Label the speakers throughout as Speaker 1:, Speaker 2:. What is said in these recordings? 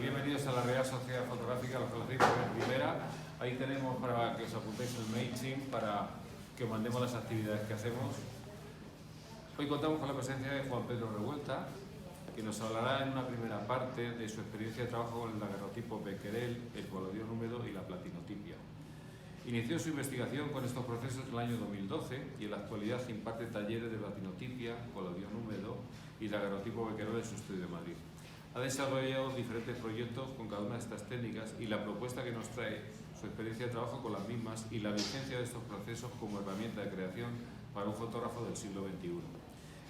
Speaker 1: bienvenidos a la Real Sociedad Fotográfica Los Calafritos de Rivera. Ahí tenemos para que os apuntéis el MailChimp para que os mandemos las actividades que hacemos. Hoy contamos con la presencia de Juan Pedro Revuelta, que nos hablará en una primera parte de su experiencia de trabajo con el daguerrotipo Becquerel, el colodión húmedo y la platinotipia. Inició su investigación con estos procesos en el año 2012 y en la actualidad imparte talleres de platinotipia, colodión húmedo y daguerrotipo Becquerel en su estudio de Madrid. Ha desarrollado diferentes proyectos con cada una de estas técnicas y la propuesta que nos trae su experiencia de trabajo con las mismas y la vigencia de estos procesos como herramienta de creación para un fotógrafo del siglo XXI.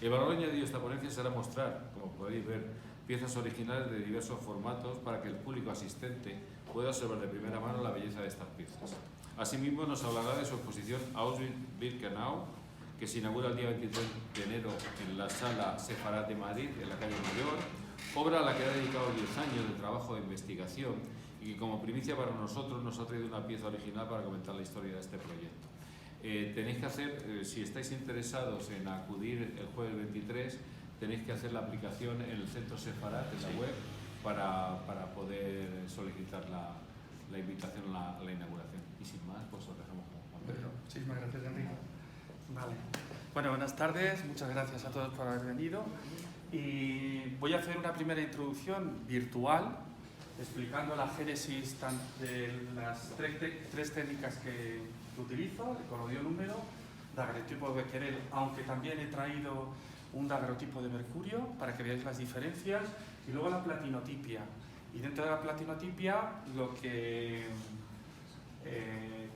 Speaker 1: El valor añadido de esta ponencia será mostrar, como podéis ver, piezas originales de diversos formatos para que el público asistente pueda observar de primera mano la belleza de estas piezas. Asimismo, nos hablará de su exposición Auschwitz-Birkenau, que se inaugura el día 23 de enero en la Sala Sefarad de Madrid, en la calle Mayor, obra a la que ha dedicado 10 años de trabajo de investigación y que como primicia para nosotros nos ha traído una pieza original para comentar la historia de este proyecto. Tenéis que hacer, si estáis interesados en acudir el jueves 23, tenéis que hacer la aplicación en el Centro Sefarad, en la web, para poder solicitar la invitación a la inauguración. Y sin más, pues os dejamos con Juan Pedro.
Speaker 2: Muchísimas gracias, Enrique. Vale. Bueno, buenas tardes, muchas gracias a todos por haber venido. Y voy a hacer una primera introducción virtual, explicando la génesis de las tres técnicas que utilizo: el colodión húmedo, daguerrotipo Becquerel, aunque también he traído un daguerrotipo de mercurio para que veáis las diferencias, y luego la platinotipia. Y dentro de la platinotipia,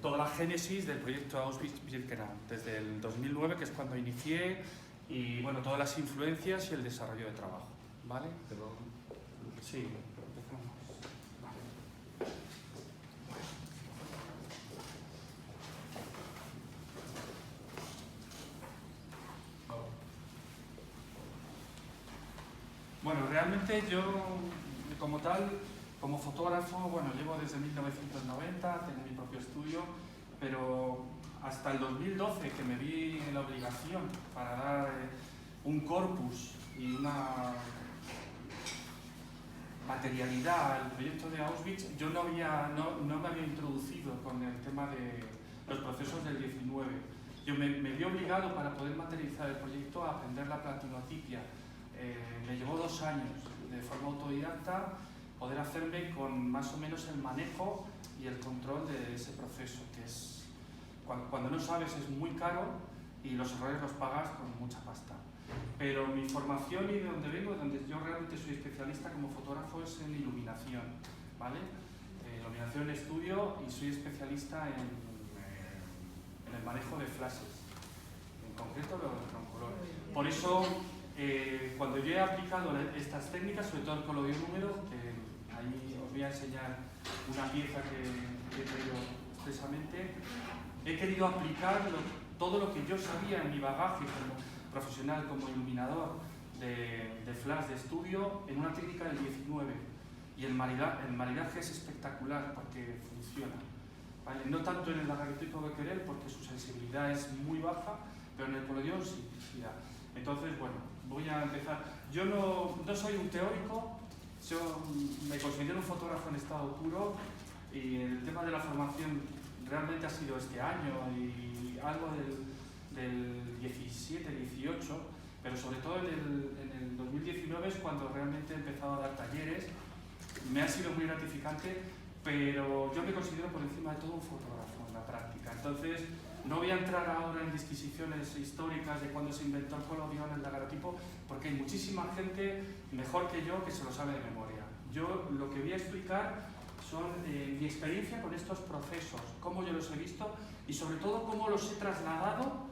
Speaker 2: toda la génesis del proyecto Auschwitz-Birkenau, desde el 2009, que es cuando inicié, y bueno, todas las influencias y el desarrollo de trabajo, ¿vale? Sí, empezamos. Vale. Bueno, realmente yo, como tal, como fotógrafo, bueno, llevo desde 1990, tengo mi propio estudio, pero hasta el 2012, que me vi en la obligación para dar un corpus y una materialidad al proyecto de Auschwitz, yo no me había introducido con el tema de los procesos del 19. Yo me vi obligado, para poder materializar el proyecto, a aprender la platinotipia. Me llevó 2 años de forma autodidacta poder hacerme con más o menos el manejo y el control de ese proceso, que es, cuando no sabes, es muy caro y los errores los pagas con mucha pasta. Pero mi formación y de donde vengo, donde yo realmente soy especialista como fotógrafo, es en iluminación, ¿vale? Iluminación en estudio, y soy especialista en el manejo de flashes, en concreto con color. Por eso, cuando yo he aplicado estas técnicas, sobre todo el colodión húmedo, que ahí os voy a enseñar una pieza que he traído expresamente, he querido aplicar todo lo que yo sabía en mi bagaje como profesional, como iluminador de flash de estudio, en una técnica del 19. Y el maridaje es espectacular porque funciona, ¿vale? No tanto en el daguerrotipo Becquerel, porque su sensibilidad es muy baja, pero en el colodión sí. Mira. Entonces, bueno, voy a empezar. Yo no soy un teórico, yo me considero un fotógrafo en estado puro, y el tema de la formación realmente ha sido este año y algo del 17, 18, pero sobre todo en el 2019 es cuando realmente he empezado a dar talleres. Me ha sido muy gratificante, pero yo me considero por encima de todo un fotógrafo en la práctica. Entonces, no voy a entrar ahora en disquisiciones históricas de cuándo se inventó el colodión, el daguerrotipo, porque hay muchísima gente mejor que yo que se lo sabe de memoria. Yo lo que voy a explicar son mi experiencia con estos procesos, cómo yo los he visto y sobre todo cómo los he trasladado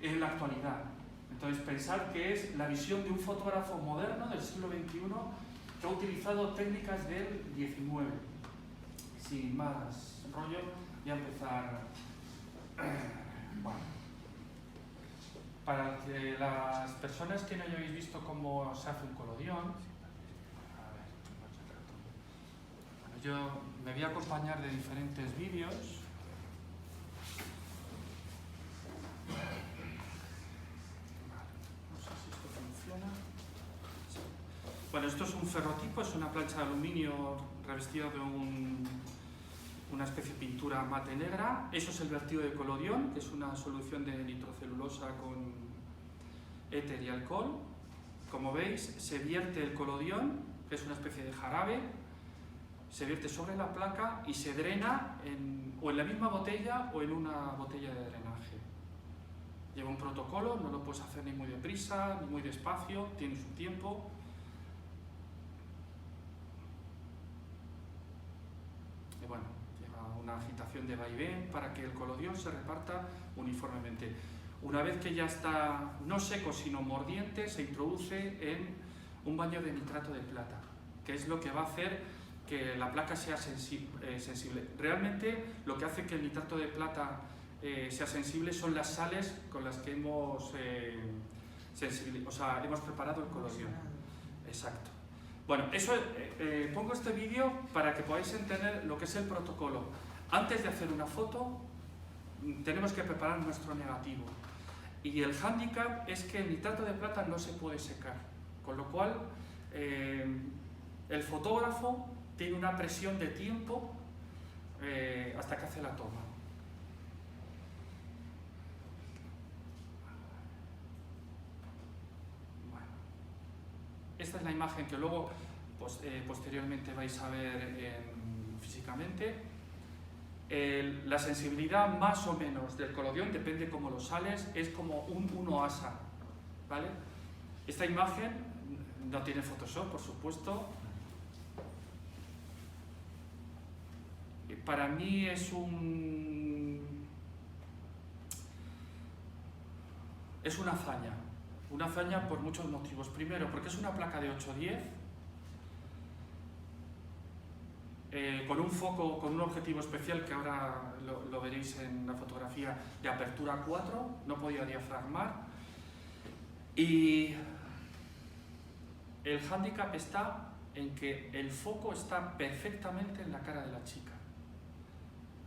Speaker 2: en la actualidad. Entonces, pensar que es la visión de un fotógrafo moderno del siglo XXI que ha utilizado técnicas del 19. Sin más rollo, voy a empezar. Bueno, para que las personas que no hayáis visto cómo se hace un colodión, yo me voy a acompañar de diferentes vídeos. No sé si esto funciona. Bueno, esto es un ferrotipo, es una plancha de aluminio revestida de una especie de pintura mate negra. Eso es el vertido de colodión, que es una solución de nitrocelulosa con éter y alcohol. Como veis, se vierte el colodión, que es una especie de jarabe, se vierte sobre la placa y se drena o en la misma botella o en una botella de drenaje. Lleva un protocolo, no lo puedes hacer ni muy deprisa ni muy despacio, tiene su tiempo. Y bueno, lleva una agitación de vaivén para que el colodión se reparta uniformemente. Una vez que ya está no seco sino mordiente, se introduce en un baño de nitrato de plata, que es lo que va a hacer que la placa sea sensible. Realmente lo que hace que el nitrato de plata sea sensible son las sales con las que hemos preparado el colodión. Exacto. Bueno, eso pongo este vídeo para que podáis entender lo que es el protocolo. Antes de hacer una foto, tenemos que preparar nuestro negativo. Y el hándicap es que el nitrato de plata no se puede secar, con lo cual el fotógrafo tiene una presión de tiempo hasta que hace la toma. Bueno, esta es la imagen que luego posteriormente vais a ver físicamente. La sensibilidad más o menos del colodión, depende cómo lo sales, es como un 1 ASA, ¿vale? Esta imagen no tiene Photoshop, por supuesto. Para mí es una hazaña por muchos motivos. Primero, porque es una placa de 810, con un foco, con un objetivo especial que ahora lo veréis en la fotografía, de apertura 4, no podía diafragmar. Y el hándicap está en que el foco está perfectamente en la cara de la chica.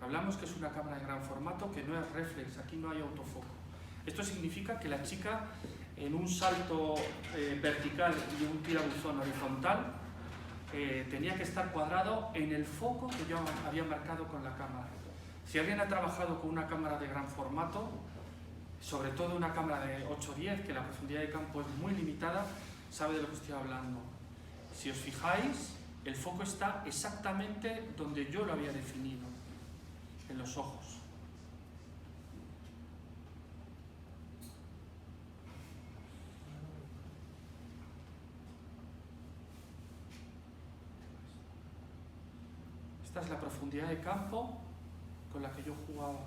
Speaker 2: Hablamos que es una cámara de gran formato, que no es reflex, aquí no hay autofoco. Esto significa que la chica, en un salto vertical y un tirabuzón horizontal, tenía que estar cuadrado en el foco que yo había marcado con la cámara. Si alguien ha trabajado con una cámara de gran formato, sobre todo una cámara de 810, que la profundidad de campo es muy limitada, sabe de lo que estoy hablando. Si os fijáis, el foco está exactamente donde yo lo había definido, en los ojos. Esta es la profundidad de campo con la que yo jugaba.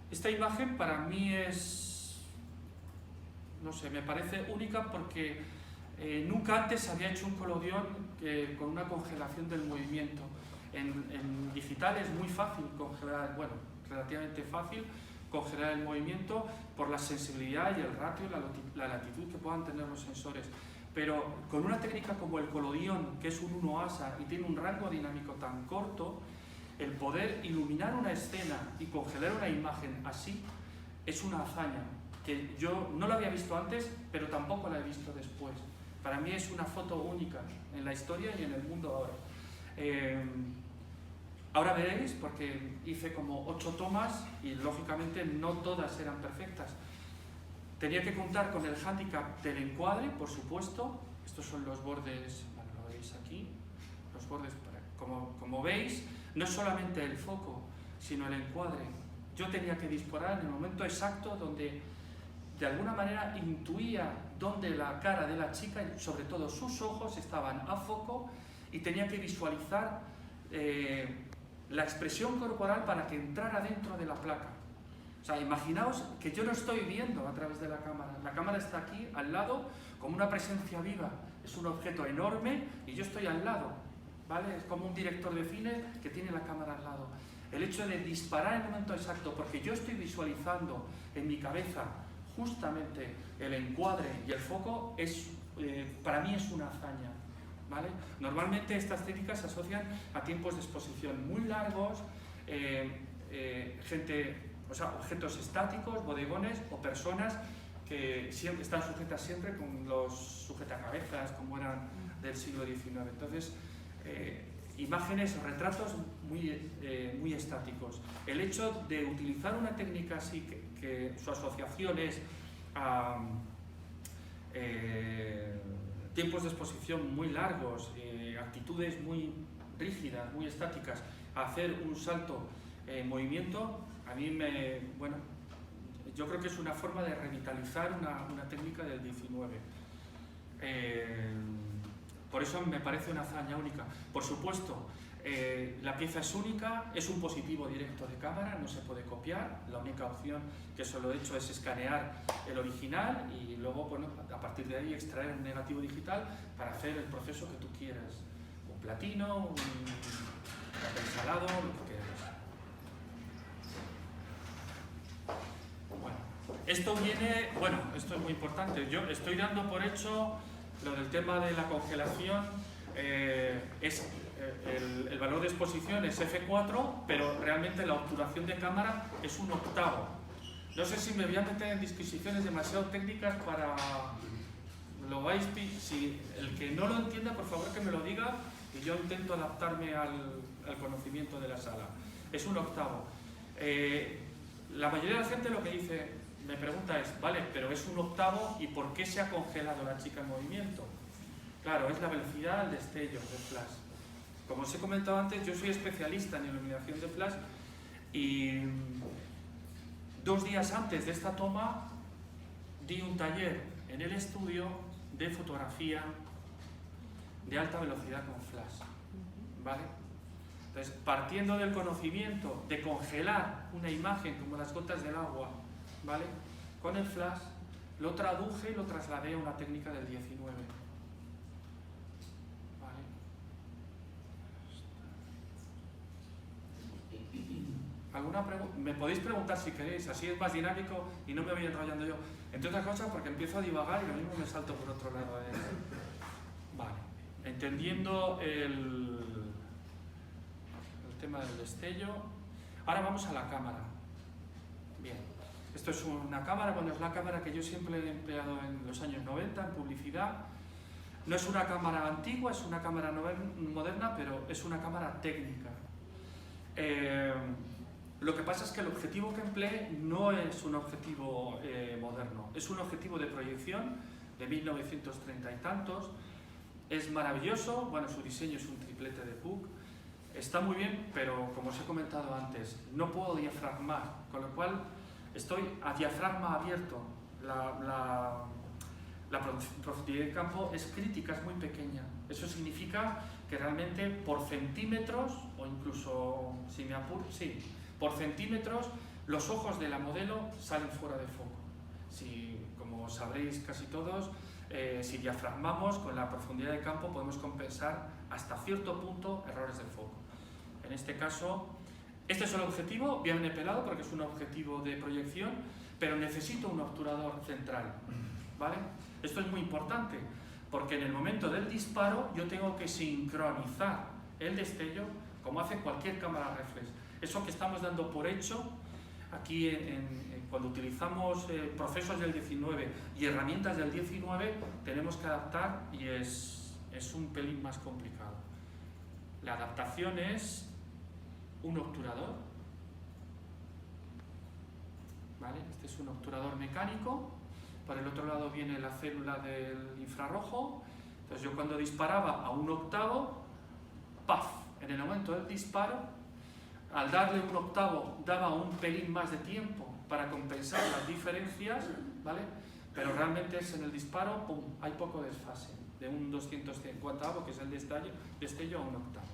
Speaker 2: Esta imagen para mí es, no sé, me parece única porque nunca antes había hecho un colodión con una congelación del movimiento. En digital es muy fácil congelar, bueno, relativamente fácil congelar el movimiento por la sensibilidad y el ratio, la latitud que puedan tener los sensores. Pero con una técnica como el colodión, que es un 1 ASA y tiene un rango dinámico tan corto, el poder iluminar una escena y congelar una imagen así es una hazaña que yo no la había visto antes, pero tampoco la he visto después. Para mí es una foto única en la historia y en el mundo ahora. Ahora veréis, porque hice como 8 tomas y lógicamente no todas eran perfectas. Tenía que contar con el hándicap del encuadre, por supuesto. Estos son los bordes, bueno, lo veis aquí, los bordes, como veis, no es solamente el foco, sino el encuadre. Yo tenía que disparar en el momento exacto donde de alguna manera intuía dónde la cara de la chica y sobre todo sus ojos estaban a foco, y tenía que visualizar la expresión corporal para que entrara dentro de la placa. O sea, imaginaos que yo no estoy viendo a través de la cámara está aquí al lado como una presencia viva, es un objeto enorme y yo estoy al lado, ¿vale? Es como un director de cine que tiene la cámara al lado. El hecho de disparar en el momento exacto, porque yo estoy visualizando en mi cabeza justamente el encuadre y el foco, para mí es una hazaña, ¿vale? Normalmente estas técnicas se asocian a tiempos de exposición muy largos, gente o sea, objetos estáticos, bodegones o personas que siempre están sujetas siempre con los sujetacabezas como eran del siglo XIX. Entonces, imágenes, retratos muy estáticos. El hecho de utilizar una técnica así, que su asociación es a tiempos de exposición muy largos, actitudes muy rígidas, muy estáticas, a hacer un salto en movimiento, a mí bueno, yo creo que es una forma de revitalizar una técnica del 19. Por eso me parece una hazaña única. Por supuesto, la pieza es única, es un positivo directo de cámara, no se puede copiar. La única opción que solo he hecho es escanear el original y luego, bueno, a partir de ahí extraer un negativo digital para hacer el proceso que tú quieras. Un platino, un papel salado, lo que quieras. Bueno, esto viene, bueno, esto es muy importante. Yo estoy dando por hecho lo del tema de la congelación. El valor de exposición es F4, pero realmente la obturación de cámara es un octavo. No sé si me voy a meter en disquisiciones demasiado técnicas para... Si el que no lo entienda, por favor que me lo diga y yo intento adaptarme al conocimiento de la sala. Es un octavo. La mayoría de la gente lo que dice, me pregunta es, vale, pero es un octavo ¿y por qué se ha congelado la chica en movimiento? Claro, es la velocidad del destello del flash. Como os he comentado antes, yo soy especialista en iluminación de flash y 2 días antes de esta toma di un taller en el estudio de fotografía de alta velocidad con flash, ¿vale? Entonces, partiendo del conocimiento de congelar una imagen como las gotas del agua, ¿vale? Con el flash, lo traduje y lo trasladé a una técnica del 19. ¿Alguna pregunta? Me podéis preguntar si queréis, así es más dinámico y no me voy enrollando yo. Entre otras cosas porque empiezo a divagar y lo mismo me salto por otro lado. Vale, entendiendo el tema del destello. Ahora vamos a la cámara. Bien, esto es una cámara, bueno, es la cámara que yo siempre he empleado en los años 90 en publicidad. No es una cámara antigua, es una cámara moderna, pero es una cámara técnica. Lo que pasa es que el objetivo que empleé no es un objetivo moderno, es un objetivo de proyección de 1930 y tantos. Es maravilloso, bueno, su diseño es un triplete de Puck, está muy bien, pero como os he comentado antes, no puedo diafragmar, con lo cual estoy a diafragma abierto. La profundidad de campo es crítica, es muy pequeña. Eso significa que realmente por centímetros, o incluso, si me apuro, sí, por centímetros, los ojos de la modelo salen fuera de foco. Si, como sabréis casi todos, si diafragmamos con la profundidad de campo podemos compensar hasta cierto punto errores del foco. En este caso, este es el objetivo, viene pelado porque es un objetivo de proyección, pero necesito un obturador central, ¿vale? Esto es muy importante porque en el momento del disparo yo tengo que sincronizar el destello como hace cualquier cámara reflex. Eso que estamos dando por hecho aquí cuando utilizamos procesos del 19 y herramientas del 19 tenemos que adaptar y es un pelín más complicado. La adaptación es un obturador, ¿vale? Este es un obturador mecánico, por el otro lado viene la célula del infrarrojo. Entonces yo cuando disparaba a un octavo, ¡paf! En el momento del disparo, al darle un octavo daba un pelín más de tiempo para compensar las diferencias, ¿vale? Pero realmente es en el disparo, ¡pum!, hay poco desfase, de un 250avo, que es el destello, a un octavo.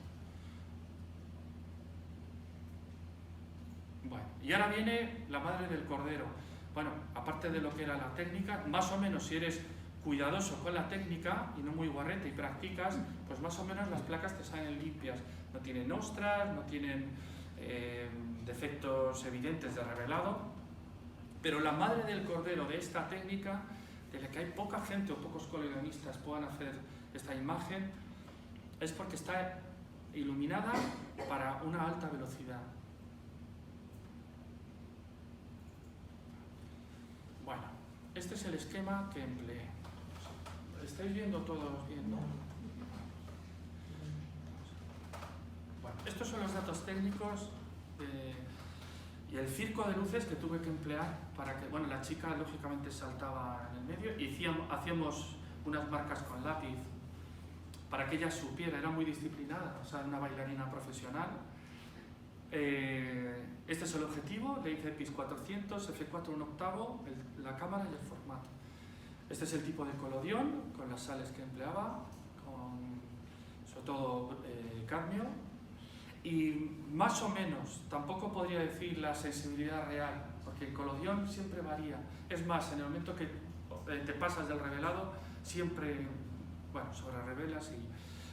Speaker 2: Bueno, y ahora viene la madre del cordero. Bueno, aparte de lo que era la técnica, más o menos si eres cuidadoso con la técnica y no muy guarrete y practicas, pues más o menos las placas te salen limpias. No tienen ostras, no tienen defectos evidentes de revelado, pero la madre del cordero de esta técnica, de la que hay poca gente o pocos coleccionistas puedan hacer esta imagen, es porque está iluminada para una alta velocidad. este es el esquema que empleé. ¿Estáis viendo todos bien, no? Bueno, estos son los datos técnicos y el circo de luces que tuve que emplear para que, bueno, la chica lógicamente saltaba en el medio y hacíamos unas marcas con lápiz para que ella supiera, era muy disciplinada, o sea, una bailarina profesional. Este es el objetivo, le hice PIS 400, F4 1/8, la cámara y el formato. Este es el tipo de colodión, con las sales que empleaba, con sobre todo cadmio. Y más o menos, tampoco podría decir la sensibilidad real, porque el colodión siempre varía. Es más, en el momento que te pasas del revelado, siempre, bueno, sobre revelas y...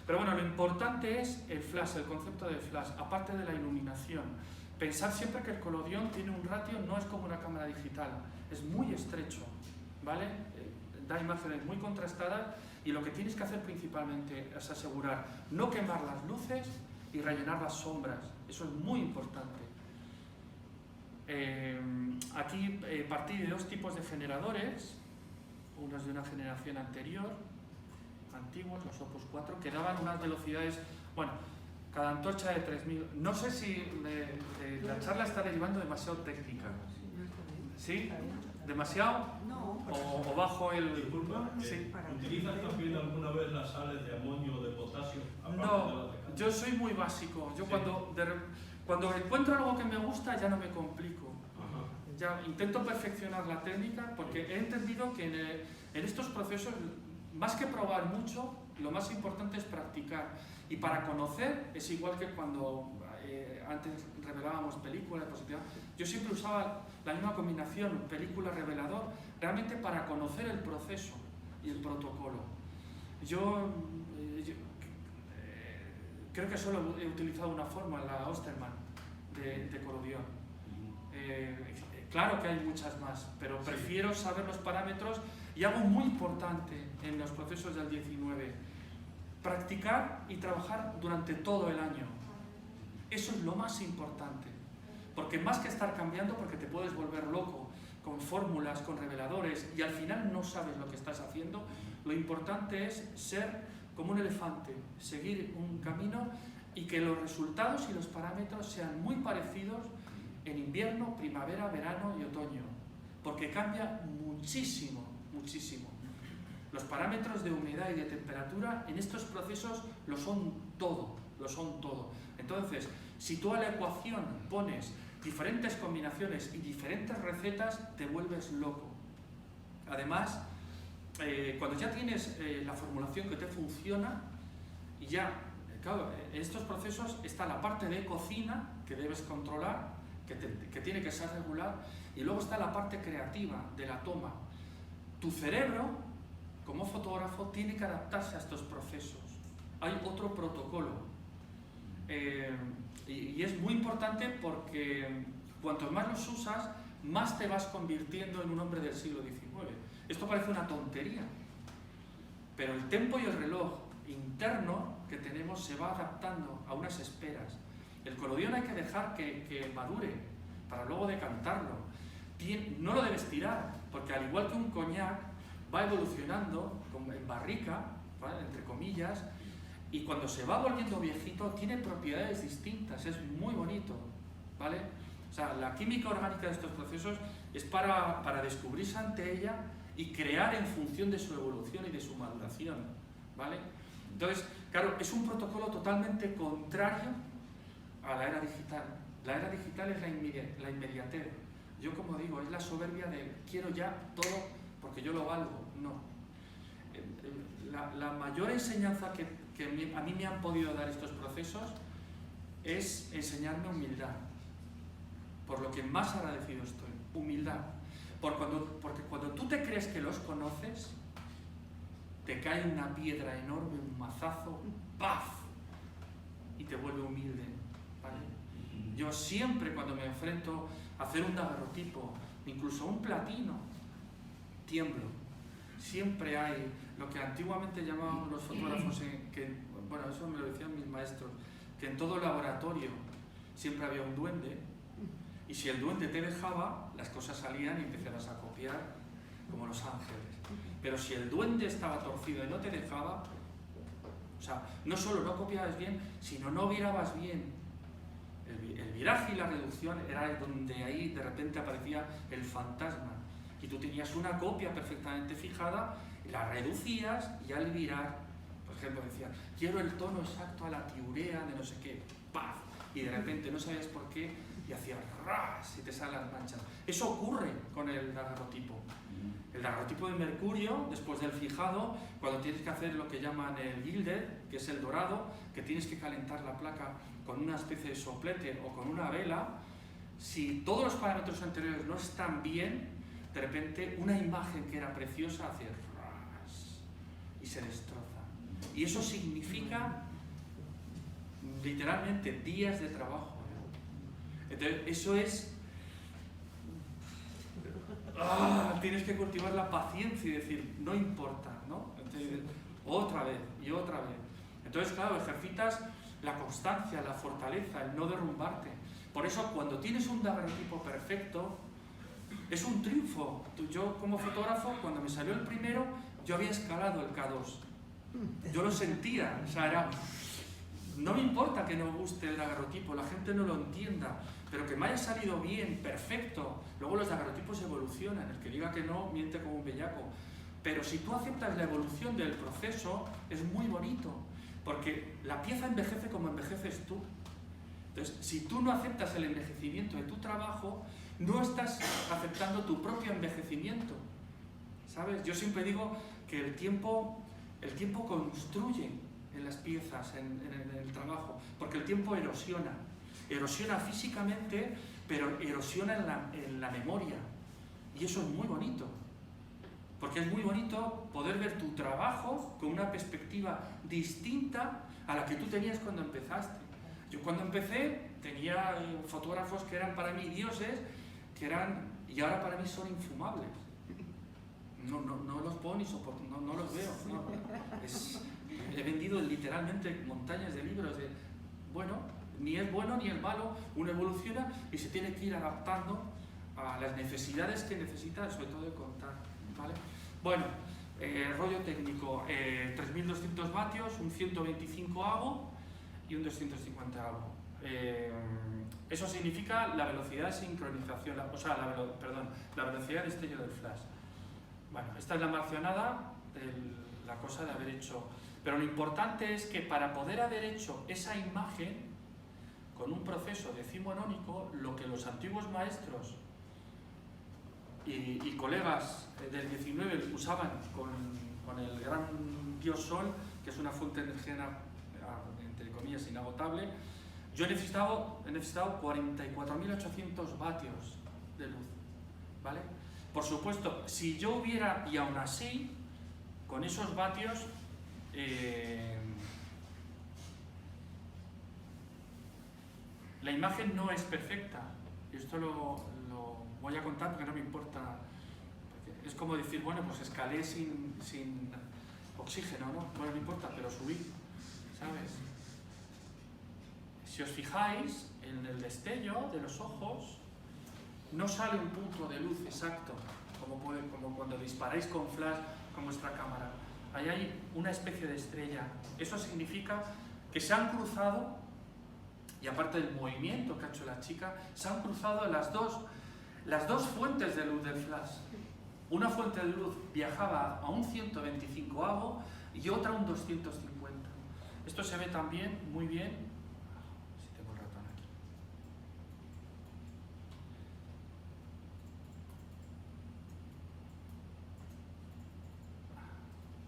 Speaker 2: Pero bueno, lo importante es el flash, el concepto de flash, aparte de la iluminación. Pensar siempre que el colodión tiene un ratio, no es como una cámara digital, es muy estrecho, ¿vale? Da imágenes muy contrastadas y lo que tienes que hacer principalmente es asegurar no quemar las luces y rellenar las sombras, eso es muy importante. Aquí partí de dos tipos de generadores, unos de una generación anterior, antiguos, los Opus 4, que daban unas velocidades, bueno, cada antorcha de 3000. No sé si la charla está derivando demasiado técnica. ¿Sí? ¿Demasiado?
Speaker 3: No.
Speaker 2: ¿O bajo el...?
Speaker 4: Disculpa,
Speaker 2: Sí.
Speaker 4: ¿utilizas también alguna vez las sales de amonio o de potasio?
Speaker 2: No, yo soy muy básico. Yo
Speaker 4: Sí.
Speaker 2: cuando encuentro algo que me gusta ya no me complico.
Speaker 4: Ajá.
Speaker 2: Ya intento perfeccionar la técnica porque he entendido que en estos procesos, más que probar mucho, lo más importante es practicar. Y para conocer es igual que cuando antes revelábamos películas, diapositivas. Yo siempre usaba la misma combinación, película-revelador, realmente para conocer el proceso y el protocolo. Yo creo que solo he utilizado una fórmula, la Osterman, de colodión. Claro que hay muchas más, pero prefiero saber los parámetros y algo muy importante en los procesos del 19, practicar y trabajar durante todo el año. Eso es lo más importante, porque más que estar cambiando, porque te puedes volver loco con fórmulas, con reveladores y al final no sabes lo que estás haciendo, lo importante es ser como un elefante, seguir un camino y que los resultados y los parámetros sean muy parecidos en invierno, primavera, verano y otoño, porque cambia muchísimo, muchísimo. Los parámetros de humedad y de temperatura en estos procesos lo son todo, lo son todo. Entonces, si tú a la ecuación pones diferentes combinaciones y diferentes recetas, te vuelves loco. Además, cuando ya tienes la formulación que te funciona, y ya, claro, en estos procesos está la parte de cocina que debes controlar, que tiene que ser regular, y luego está la parte creativa de la toma. Tu cerebro, como fotógrafo, tiene que adaptarse a estos procesos. Hay otro protocolo. Y es muy importante porque cuanto más los usas, más te vas convirtiendo en un hombre del siglo XIX. Esto parece una tontería, pero el tempo y el reloj interno que tenemos se va adaptando a unas esperas. El colodión hay que dejar que madure para luego decantarlo. No lo debes tirar, porque al igual que un coñac, va evolucionando en barrica, ¿vale?, entre comillas, y cuando se va volviendo viejito tiene propiedades distintas, es muy bonito, ¿vale? O sea, la química orgánica de estos procesos es para descubrirse ante ella y crear en función de su evolución y de su maduración, ¿vale? Entonces, claro, es un protocolo totalmente contrario a la era digital. La era digital es la inmediatez. Yo, como digo, es la soberbia de quiero ya todo porque yo lo valgo. No. La mayor enseñanza que a mí me han podido dar estos procesos es enseñarme humildad. Por lo que más agradecido estoy. Humildad. Porque cuando tú te crees que los conoces, te cae una piedra enorme, un mazazo, ¡paf! Y te vuelve humilde, ¿vale? Yo siempre cuando me enfrento a hacer un daguerrotipo, incluso un platino, tiemblo. Siempre hay lo que antiguamente llamaban los fotógrafos, bueno, eso me lo decían mis maestros, que en todo laboratorio siempre había un duende, y si el duende te dejaba, las cosas salían y empezabas a copiar como los ángeles. Pero si el duende estaba torcido y no te dejaba, o sea, no solo no copiabas bien, sino no virabas bien. El viraje y la reducción era donde ahí de repente aparecía el fantasma. Y tú tenías una copia perfectamente fijada, la reducías y al virar, por ejemplo, decías, quiero el tono exacto a la tiurea de no sé qué, ¡paf! Y de repente no sabías por qué y hacías ras y te salen las manchas. Eso ocurre con el daguerrotipo. El daguerrotipo de mercurio, después del fijado, cuando tienes que hacer lo que llaman el gilded, que es el dorado, que tienes que calentar la placa con una especie de soplete o con una vela, si todos los parámetros anteriores no están bien, de repente una imagen que era preciosa hace ras y se destroza. Y eso significa literalmente días de trabajo. Entonces, eso es... tienes que cultivar la paciencia y decir, no importa, ¿no? Entonces, otra vez y otra vez. Entonces, claro, ejercitas la constancia, la fortaleza, el no derrumbarte. Por eso, cuando tienes un daguerrotipo perfecto, es un triunfo. Yo, como fotógrafo, cuando me salió el primero, yo había escalado el K2. Yo lo sentía, o sea, era... No me importa que no guste el daguerrotipo, la gente no lo entienda, pero que me haya salido bien, perfecto. Luego los daguerrotipos evolucionan, el que diga que no miente como un bellaco. Pero si tú aceptas la evolución del proceso, es muy bonito, porque la pieza envejece como envejeces tú. Entonces, si tú no aceptas el envejecimiento de tu trabajo, no estás aceptando tu propio envejecimiento, ¿sabes? Yo siempre digo que el tiempo construye en las piezas, en el trabajo, porque el tiempo erosiona físicamente, pero erosiona en la memoria, y eso es muy bonito, porque es muy bonito poder ver tu trabajo con una perspectiva distinta a la que tú tenías cuando empezaste. Yo cuando empecé tenía fotógrafos que eran para mí dioses, y ahora para mí son infumables. No los puedo ni soportar, no los veo. He vendido literalmente montañas de libros de, bueno, ni es bueno ni es malo, uno evoluciona y se tiene que ir adaptando a las necesidades que necesita, sobre todo de contar, ¿vale? Bueno, rollo técnico, 3200 vatios, un 125 hago y un 250 hago. Eso significa la velocidad de sincronización, la velocidad de destello del flash. Bueno, esta es la marcionada, la cosa de haber hecho... Pero lo importante es que para poder haber hecho esa imagen con un proceso decimonónico, lo que los antiguos maestros y colegas del 19 usaban con el gran dios Sol, que es una fuente de energía, entre comillas, inagotable, yo he necesitado 44.800 vatios de luz, ¿vale? Por supuesto, si yo hubiera, y aún así, con esos vatios, la imagen no es perfecta. Y esto lo voy a contar porque no me importa. Porque es como decir, bueno, pues escalé sin oxígeno, ¿no? Bueno, no importa, pero subí, ¿sabes? Si os fijáis, en el destello de los ojos no sale un punto de luz exacto, como cuando disparáis con flash con vuestra cámara. Ahí hay una especie de estrella. Eso significa que se han cruzado, y aparte del movimiento que ha hecho la chica, se han cruzado las dos fuentes de luz del flash. Una fuente de luz viajaba a un 125avo y otra a un 250. Esto se ve también muy bien. Si tengo el ratón aquí.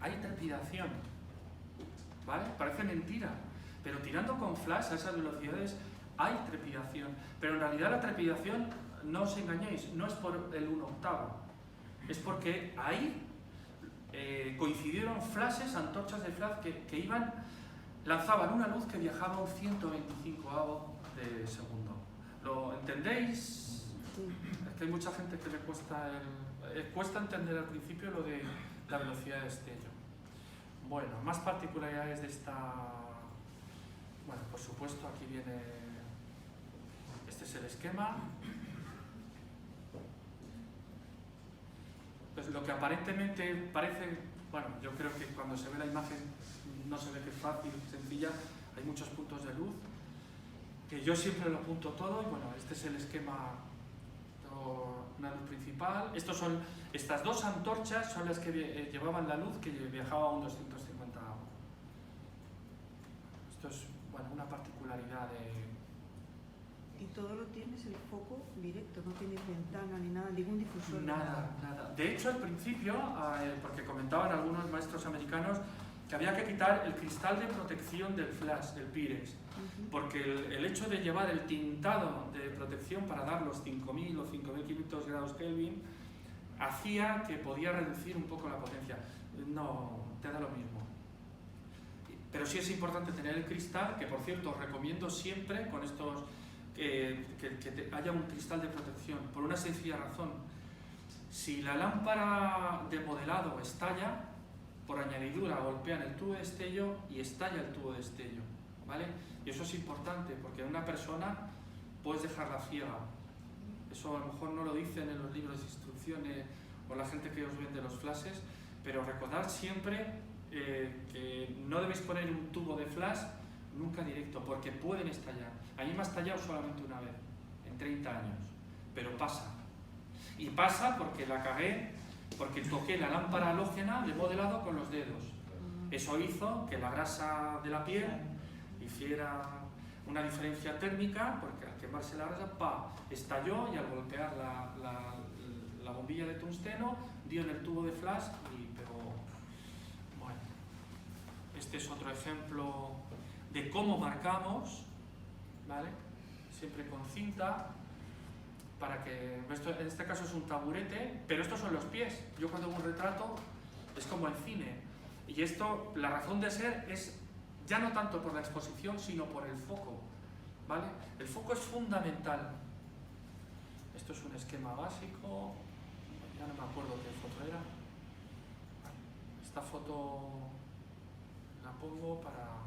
Speaker 2: Hay trepidación, ¿vale? Parece mentira, pero tirando con flash a esas velocidades hay trepidación. Pero en realidad la trepidación, no os engañéis, no es por el 1/8, es porque ahí coincidieron flashes, antorchas de flash que lanzaban una luz que viajaba a un 125avo de segundo. ¿Lo entendéis? Es que hay mucha gente que le cuesta entender al principio lo de la velocidad de destello. Bueno, más particularidades de esta... Bueno, por supuesto, aquí viene... Este es el esquema. Pues lo que aparentemente parece, bueno, yo creo que cuando se ve la imagen no se ve que es fácil, sencilla, hay muchos puntos de luz, que yo siempre lo apunto todo, y bueno, este es el esquema, una luz principal. Estas dos antorchas son las que llevaban la luz que viajaba a un 250 A. Esto es, bueno, una particularidad de...
Speaker 3: Y todo lo tienes el foco directo, no tienes ventana ni nada, ningún difusor.
Speaker 2: Nada, nada. De hecho, al principio, porque comentaban algunos maestros americanos que había que quitar el cristal de protección del flash, del Pyrex, porque el hecho de llevar el tintado de protección para dar los 5000 o 5500 grados Kelvin hacía que podía reducir un poco la potencia. No, te da lo mismo. Pero sí es importante tener el cristal, que por cierto os recomiendo siempre con estos que haya un cristal de protección, por una sencilla razón. Si la lámpara de modelado estalla, por añadidura golpean el tubo de destello y estalla el tubo de destello, ¿vale? Y eso es importante porque en una persona puedes dejarla ciega. Eso a lo mejor no lo dicen en los libros de instrucciones o la gente que os vende los flashes, pero recordad siempre que no debéis poner un tubo de flash nunca directo, porque pueden estallar. A mí me ha estallado solamente una vez, en 30 años, pero pasa. Y pasa porque la cagué, porque toqué la lámpara halógena de modelado con los dedos. Eso hizo que la grasa de la piel hiciera una diferencia térmica, porque al quemarse la grasa, estalló, y al golpear la bombilla de tungsteno, dio en el tubo de flash y pegó. Bueno, este es otro ejemplo de cómo marcamos, ¿vale? Siempre con cinta, para que, esto en este caso es un taburete, pero estos son los pies. Yo cuando hago un retrato es como el cine, y esto, la razón de ser es ya no tanto por la exposición, sino por el foco, ¿vale? El foco es fundamental. Esto es un esquema básico, ya no me acuerdo qué foto era. Esta foto la pongo para...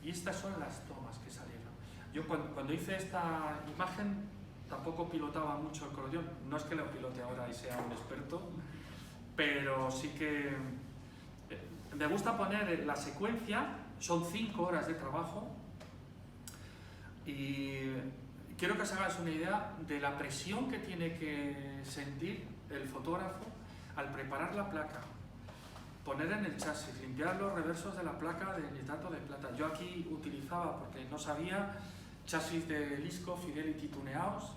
Speaker 2: Y estas son las tomas que salieron. Yo cuando hice esta imagen tampoco pilotaba mucho el collodion. No es que lo pilote ahora y sea un experto, pero sí que me gusta poner la secuencia. Son 5 horas de trabajo y quiero que os hagáis una idea de la presión que tiene que sentir el fotógrafo al preparar la placa, poner en el chasis, limpiar los reversos de la placa de nitrato de plata. Yo aquí utilizaba, porque no sabía, chasis de Lisco Fidelity tuneados,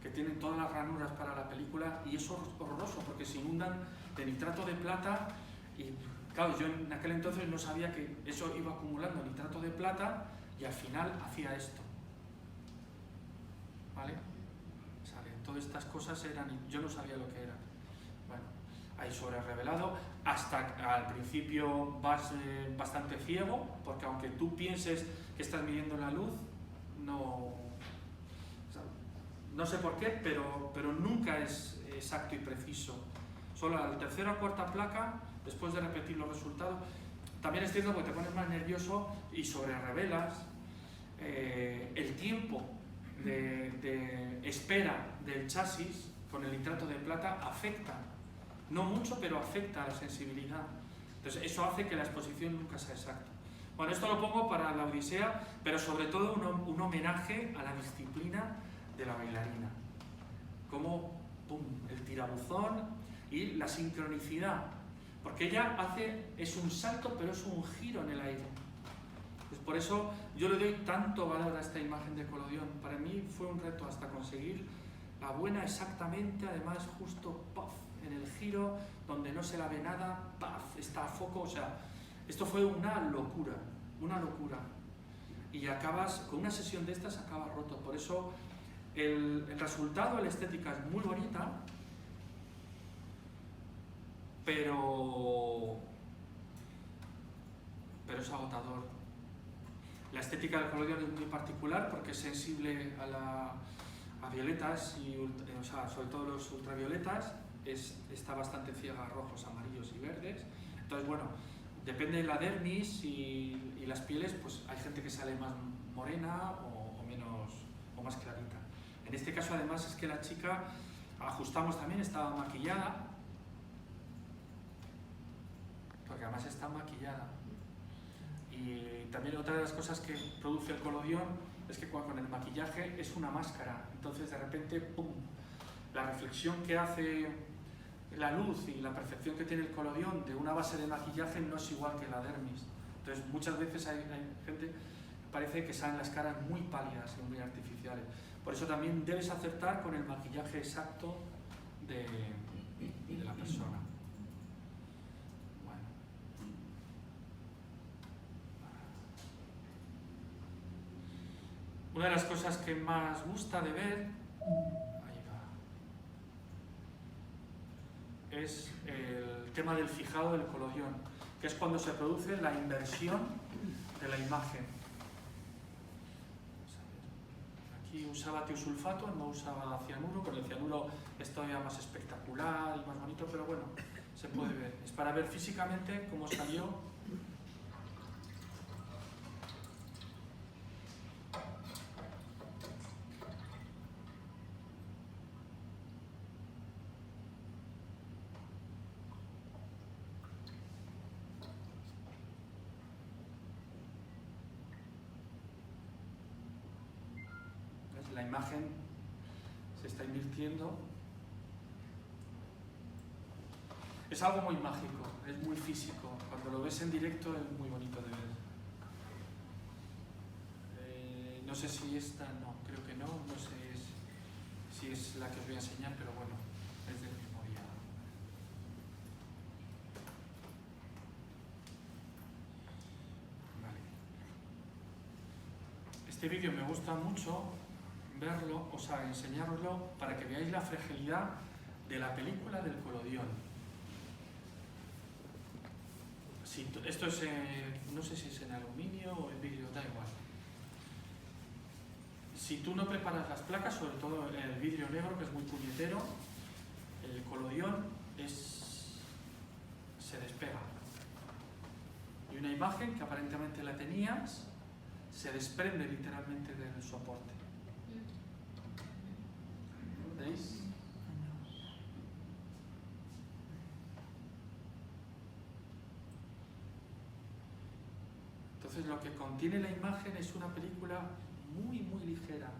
Speaker 2: que tienen todas las ranuras para la película, y eso es horroroso porque se inundan de nitrato de plata. Y claro, yo en aquel entonces no sabía que eso iba acumulando nitrato de plata y al final hacía esto, ¿vale? O sea, todas estas cosas yo no sabía lo que eran. Bueno, ahí sobre revelado, hasta al principio vas bastante ciego, porque aunque tú pienses que estás midiendo la luz, no sé por qué, pero nunca es exacto y preciso. Solo a la tercera o cuarta placa, después de repetir los resultados, también es cierto que te pones más nervioso y sobre revelas. El tiempo de espera del chasis con el nitrato de plata afecta. No mucho, pero afecta a la sensibilidad. Entonces, eso hace que la exposición nunca sea exacta. Bueno, esto lo pongo para la Odisea, pero sobre todo un homenaje a la disciplina de la bailarina. Como, pum, el tirabuzón y la sincronicidad. Porque ella es un salto, pero es un giro en el aire. Pues por eso yo le doy tanto valor a esta imagen de collodion. Para mí fue un reto hasta conseguir la buena exactamente, además justo, ¡puff!, en el giro, donde no se la ve nada, ¡paf!, está a foco. O sea, esto fue una locura, una locura. Y acabas, con una sesión de estas acabas roto. Por eso el resultado, la estética es muy bonita, pero es agotador. La estética del collodion es muy particular porque es sensible a violetas, o sea, sobre todo los ultravioletas. Está bastante ciega a rojos, amarillos y verdes. Entonces, bueno, depende de la dermis y las pieles, pues hay gente que sale más morena o o más clarita. En este caso además es que la chica, ajustamos también, estaba maquillada, porque además está maquillada. Y también otra de las cosas que produce el colodión es que con el maquillaje es una máscara, entonces de repente, ¡pum!, la reflexión que hace la luz y la percepción que tiene el colodión de una base de maquillaje no es igual que la dermis. Entonces muchas veces hay gente que parece que salen las caras muy pálidas y muy artificiales. Por eso también debes acertar con el maquillaje exacto de la persona. Bueno. Una de las cosas que más gusta de ver, ahí va, es el tema del fijado del colodión, que es cuando se produce la inversión de la imagen. Aquí usaba tiosulfato, no usaba cianuro, con el cianuro es todavía más espectacular y más bonito, pero bueno, se puede ver. Es para ver físicamente cómo salió. La imagen se está invirtiendo. Es algo muy mágico, es muy físico. Cuando lo ves en directo es muy bonito de ver. No sé si esta, no, creo que no sé si es la que os voy a enseñar, pero bueno, es del mismo día. Vale. Este vídeo me gusta mucho verlo, o sea, enseñároslo para que veáis la fragilidad de la película del colodión. Esto es, no sé si es en aluminio o en vidrio, da igual. Si tú no preparas las placas, sobre todo el vidrio negro, que es muy puñetero, el colodión se despega. Y una imagen que aparentemente la tenías, se desprende literalmente del soporte. ¿Veis? Entonces lo que contiene la imagen es una película muy, muy ligera.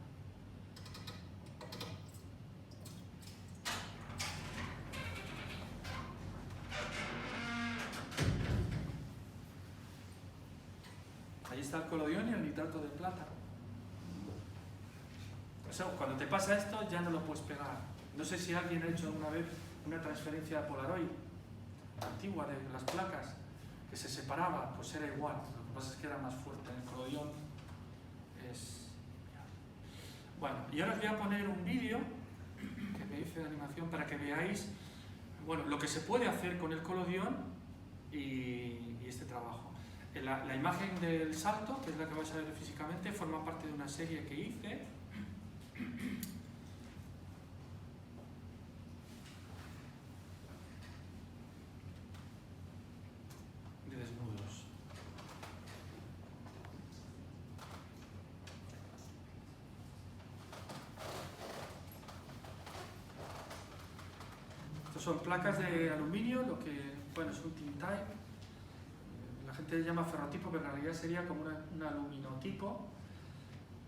Speaker 2: Ahí está el colodión y el nitrato de plata. Eso, cuando te pasa esto ya no lo puedes pegar. No sé si alguien ha hecho alguna vez una transferencia de Polaroid antigua de las placas que se separaba, pues era igual. Lo que pasa es que era más fuerte. El colodión es... Bueno, y ahora os voy a poner un vídeo que me hice de animación para que veáis, bueno, lo que se puede hacer con el colodión y este trabajo. La imagen del salto, que es la que vais a ver físicamente, forma parte de una serie que hice. De desnudos. Estos son placas de aluminio, lo que, bueno, es un tintype. La gente le llama ferrotipo, pero en realidad sería como un aluminotipo.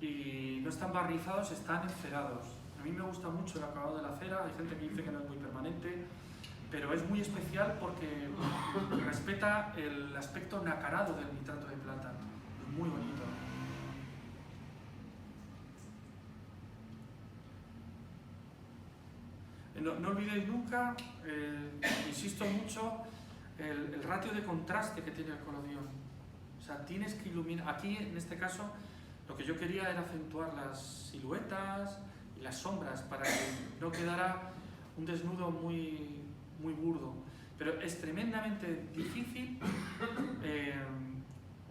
Speaker 2: Y no están barnizados, están encerados. A mí me gusta mucho el acabado de la cera, hay gente que dice que no es muy permanente, pero es muy especial porque respeta el aspecto nacarado del nitrato de plata. Es muy bonito. No olvidéis nunca, insisto mucho, el ratio de contraste que tiene el colodión. O sea, tienes que iluminar. Aquí, en este caso, lo que yo quería era acentuar las siluetas y las sombras para que no quedara un desnudo muy, muy burdo. Pero es tremendamente difícil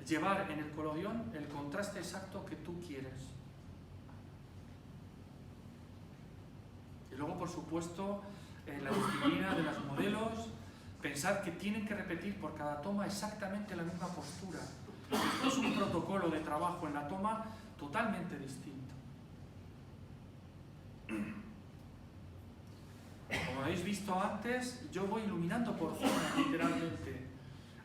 Speaker 2: llevar en el colodión el contraste exacto que tú quieres. Y luego, por supuesto, la disciplina de los modelos, pensar que tienen que repetir por cada toma exactamente la misma postura. Esto es un protocolo de trabajo en la toma totalmente distinto. Como habéis visto antes, yo voy iluminando por zonas, literalmente.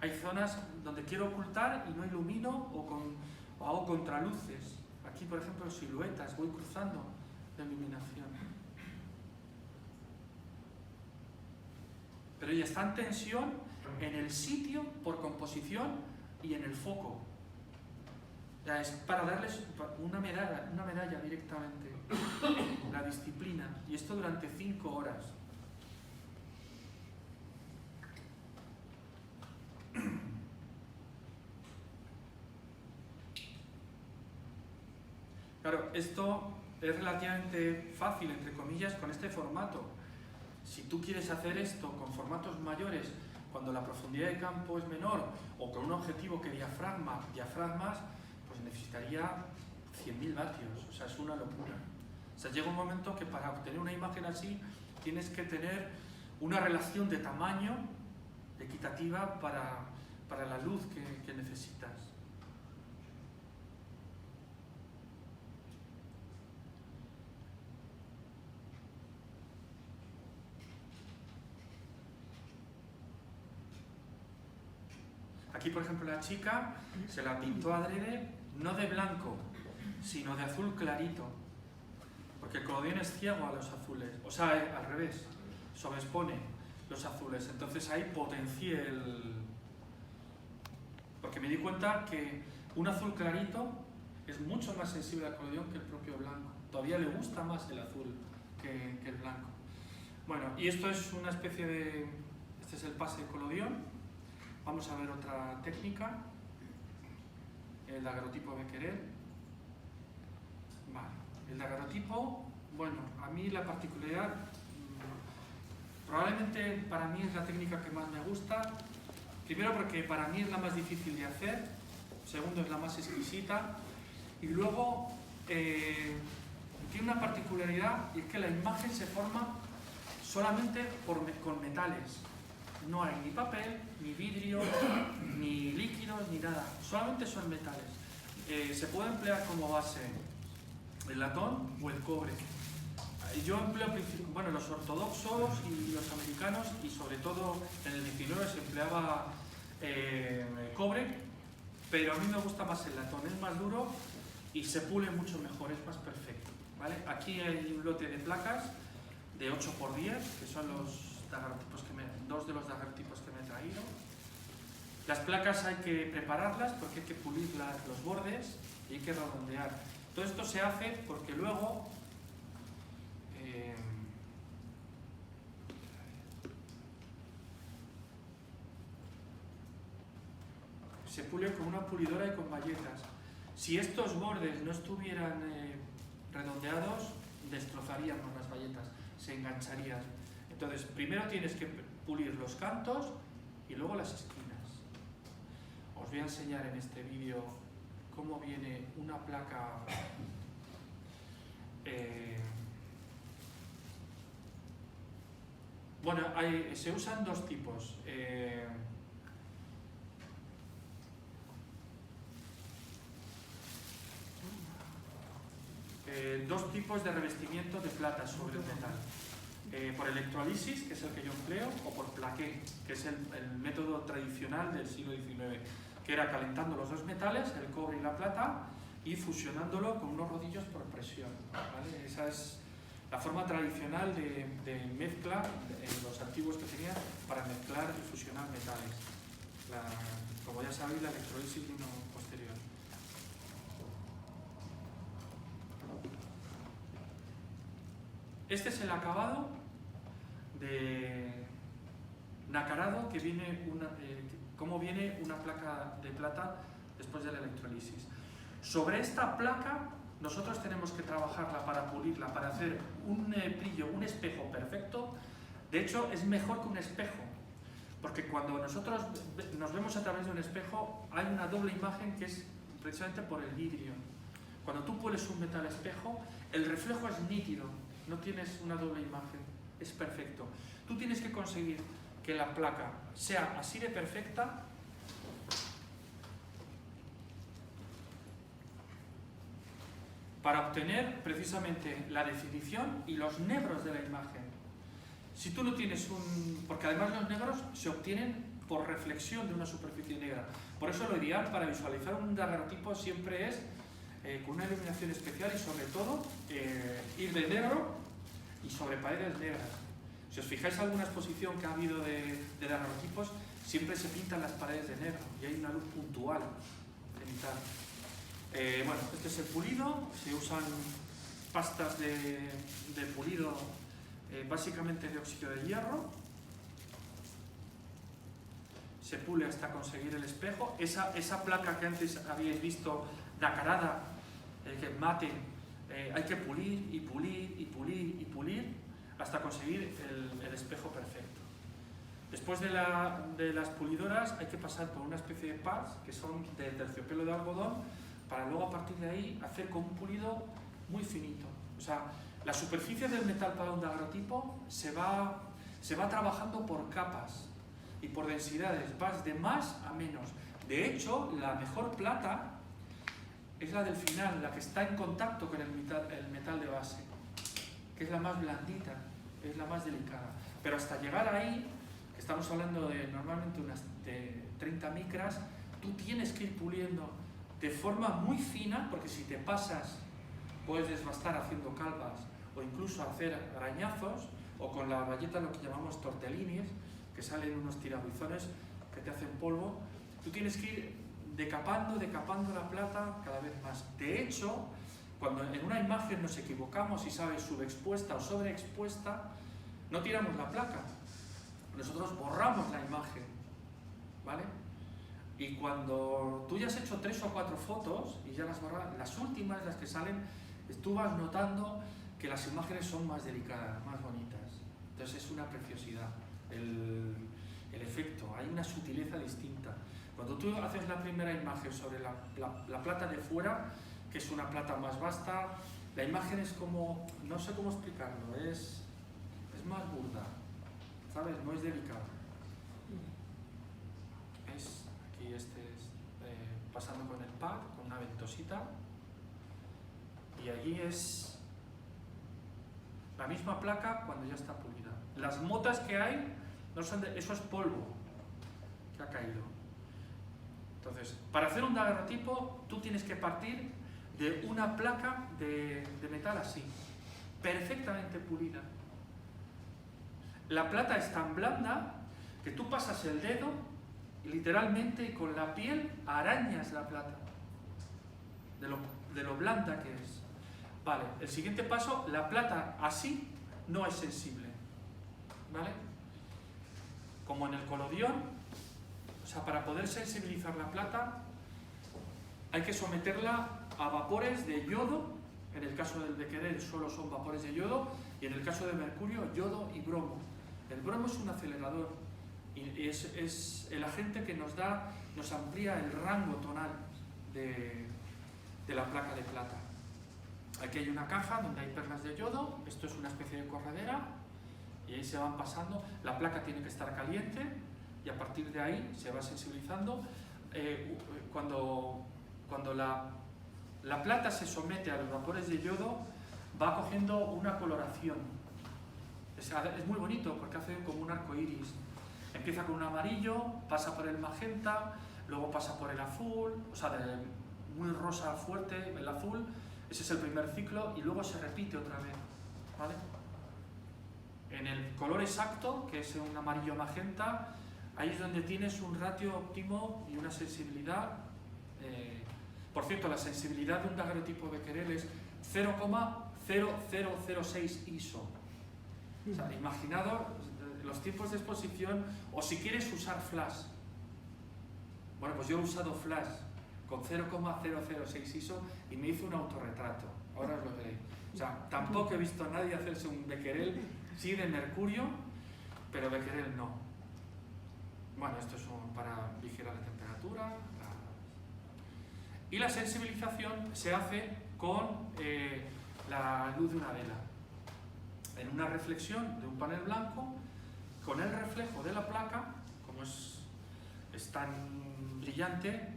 Speaker 2: Hay zonas donde quiero ocultar y no ilumino o hago contraluces. Aquí, por ejemplo, siluetas, voy cruzando la iluminación. Pero ella está en tensión en el sitio por composición y en el foco. Ya es para darles una medalla directamente. La disciplina. Y esto durante 5 horas. Claro, esto es relativamente fácil, entre comillas, con este formato. Si tú quieres hacer esto con formatos mayores, cuando la profundidad de campo es menor, o con un objetivo que diafragmas, pues necesitaría 100.000 vatios. O sea, es una locura. O sea, llega un momento que para obtener una imagen así, tienes que tener una relación de tamaño equitativa para la luz que necesitas. Aquí, por ejemplo, la chica se la pintó adrede, no de blanco, sino de azul clarito. Porque el collodion es ciego a los azules. O sea, al revés, sobreexpone los azules. Entonces ahí potencié porque me di cuenta que un azul clarito es mucho más sensible al collodion que el propio blanco. Todavía le gusta más el azul que el blanco. Bueno, y esto es una especie de... Este es el pase de collodion. Vamos a ver otra técnica, el daguerrotipo Becquerel. Vale. El daguerrotipo, bueno, a mí la particularidad, probablemente para mí es la técnica que más me gusta. Primero porque para mí es la más difícil de hacer, segundo es la más exquisita, y luego tiene una particularidad, y es que la imagen se forma solamente con metales. No hay ni papel, ni vidrio, ni líquidos, ni nada. Solamente son metales. Se puede emplear como base el latón o el cobre. Yo empleo, bueno, los ortodoxos y los americanos, y sobre todo en el 19 se empleaba cobre, pero a mí me gusta más el latón. Es más duro y se pule mucho mejor, es más perfecto, ¿vale? Aquí hay un lote de placas de 8×10, que son los daguerrotipos dos de los daguerrotipos que me he traído. Las placas hay que prepararlas porque hay que pulir los bordes y hay que redondear. Todo esto se hace porque luego se pule con una pulidora y con bayetas. Si estos bordes no estuvieran redondeados, destrozaríamos las bayetas, se engancharían. Entonces, primero tienes que pulir los cantos y luego las esquinas. Os voy a enseñar en este vídeo cómo viene una placa bueno, se usan dos tipos. Dos tipos de revestimiento de plata sobre el metal. Por electrolisis, que es el que yo empleo, o por plaqué, que es el método tradicional del siglo XIX, que era calentando los dos metales, el cobre y la plata, y fusionándolo con unos rodillos por presión, ¿vale? Esa es la forma tradicional de mezcla, los antiguos que tenían, para mezclar y fusionar metales. Como ya sabéis, la electrolisis vino posterior. Este es el acabado de nacarado que viene cómo viene una placa de plata después de la electrolisis. Sobre esta placa nosotros tenemos que trabajarla para pulirla, para hacer un brillo, un espejo perfecto. De hecho, es mejor que un espejo, porque cuando nosotros nos vemos a través de un espejo hay una doble imagen que es precisamente por el vidrio. Cuando tú pules un metal espejo, el reflejo es nítido, no tienes una doble imagen, es perfecto. Tú tienes que conseguir que la placa sea así de perfecta para obtener precisamente la definición y los negros de la imagen. Si tú no tienes porque además los negros se obtienen por reflexión de una superficie negra. Por eso lo ideal para visualizar un daguerrotipo siempre es con una iluminación especial y sobre todo ir de negro y sobre paredes negras. Si os fijáis alguna exposición que ha habido de daguerrotipos, siempre se pintan las paredes de negro y hay una luz puntual cenital. Bueno, este es el pulido, se usan pastas de pulido básicamente de óxido de hierro. Se pule hasta conseguir el espejo. Esa placa que antes habíais visto nacarada, que mate, hay que pulir y pulir y pulir y pulir hasta conseguir el espejo perfecto. Después de las pulidoras hay que pasar por una especie de pads que son de terciopelo de algodón para luego a partir de ahí hacer con un pulido muy finito. O sea, la superficie del metal para un daguerrotipo se va trabajando por capas y por densidades, vas de más a menos. De hecho, la mejor plata es la del final, la que está en contacto con el metal de base, que es la más blandita, es la más delicada. Pero hasta llegar ahí, que estamos hablando de normalmente unas de 30 micras, tú tienes que ir puliendo de forma muy fina, porque si te pasas puedes desbastar haciendo calvas o incluso hacer arañazos, o con la bayeta lo que llamamos tortellines, que salen unos tirabuzones que te hacen polvo. Tú tienes que ir decapando la plata cada vez más. De hecho, cuando en una imagen nos equivocamos y sale subexpuesta o sobreexpuesta, no tiramos la placa, nosotros borramos la imagen, ¿vale? Y cuando tú ya has hecho 3 o 4 fotos y ya las borras, las últimas, las que salen, tú vas notando que las imágenes son más delicadas, más bonitas. Entonces es una preciosidad el efecto, hay una sutileza distinta. Cuando tú haces la primera imagen sobre la plata de fuera, que es una plata más vasta, la imagen es como, no sé cómo explicarlo, es más burda, ¿sabes? No es delicada. Aquí pasando con el pad, con una ventosita, y allí es la misma placa cuando ya está pulida. Las motas que hay, no son eso es polvo que ha caído. Entonces, para hacer un daguerrotipo, tú tienes que partir de una placa de metal así, perfectamente pulida. La plata es tan blanda que tú pasas el dedo y literalmente con la piel arañas la plata, de lo blanda que es. Vale, el siguiente paso, la plata así no es sensible, ¿vale? Como en el colodión, o sea, para poder sensibilizar la plata hay que someterla a vapores de yodo. En el caso del becquerel solo son vapores de yodo, y en el caso de mercurio, yodo y bromo. El bromo es un acelerador y es el agente que nos amplía el rango tonal de la placa de plata. Aquí hay una caja donde hay perlas de yodo, esto es una especie de corredera y ahí se van pasando. La placa tiene que estar caliente y a partir de ahí se va sensibilizando. Cuando la plata se somete a los vapores de yodo, va cogiendo una coloración. Es muy bonito porque hace como un arco iris. Empieza con un amarillo, pasa por el magenta, luego pasa por el azul, o sea, de muy rosa fuerte, el azul. Ese es el primer ciclo y luego se repite otra vez, ¿vale? En el color exacto, que es un amarillo magenta, ahí es donde tienes un ratio óptimo y una sensibilidad. Por cierto, la sensibilidad de un daguerrotipo becquerel es 0,0006 ISO. O sea, imaginaos los tiempos de exposición, o si quieres usar flash. Bueno, pues yo he usado flash con 0,006 ISO y me hizo un autorretrato. Ahora os lo veréis. O sea, tampoco he visto a nadie hacerse un becquerel, sí de mercurio, pero becquerel no. Bueno, esto es para vigilar la temperatura. Y la sensibilización se hace con la luz de una vela. En una reflexión de un panel blanco, con el reflejo de la placa, como es tan brillante,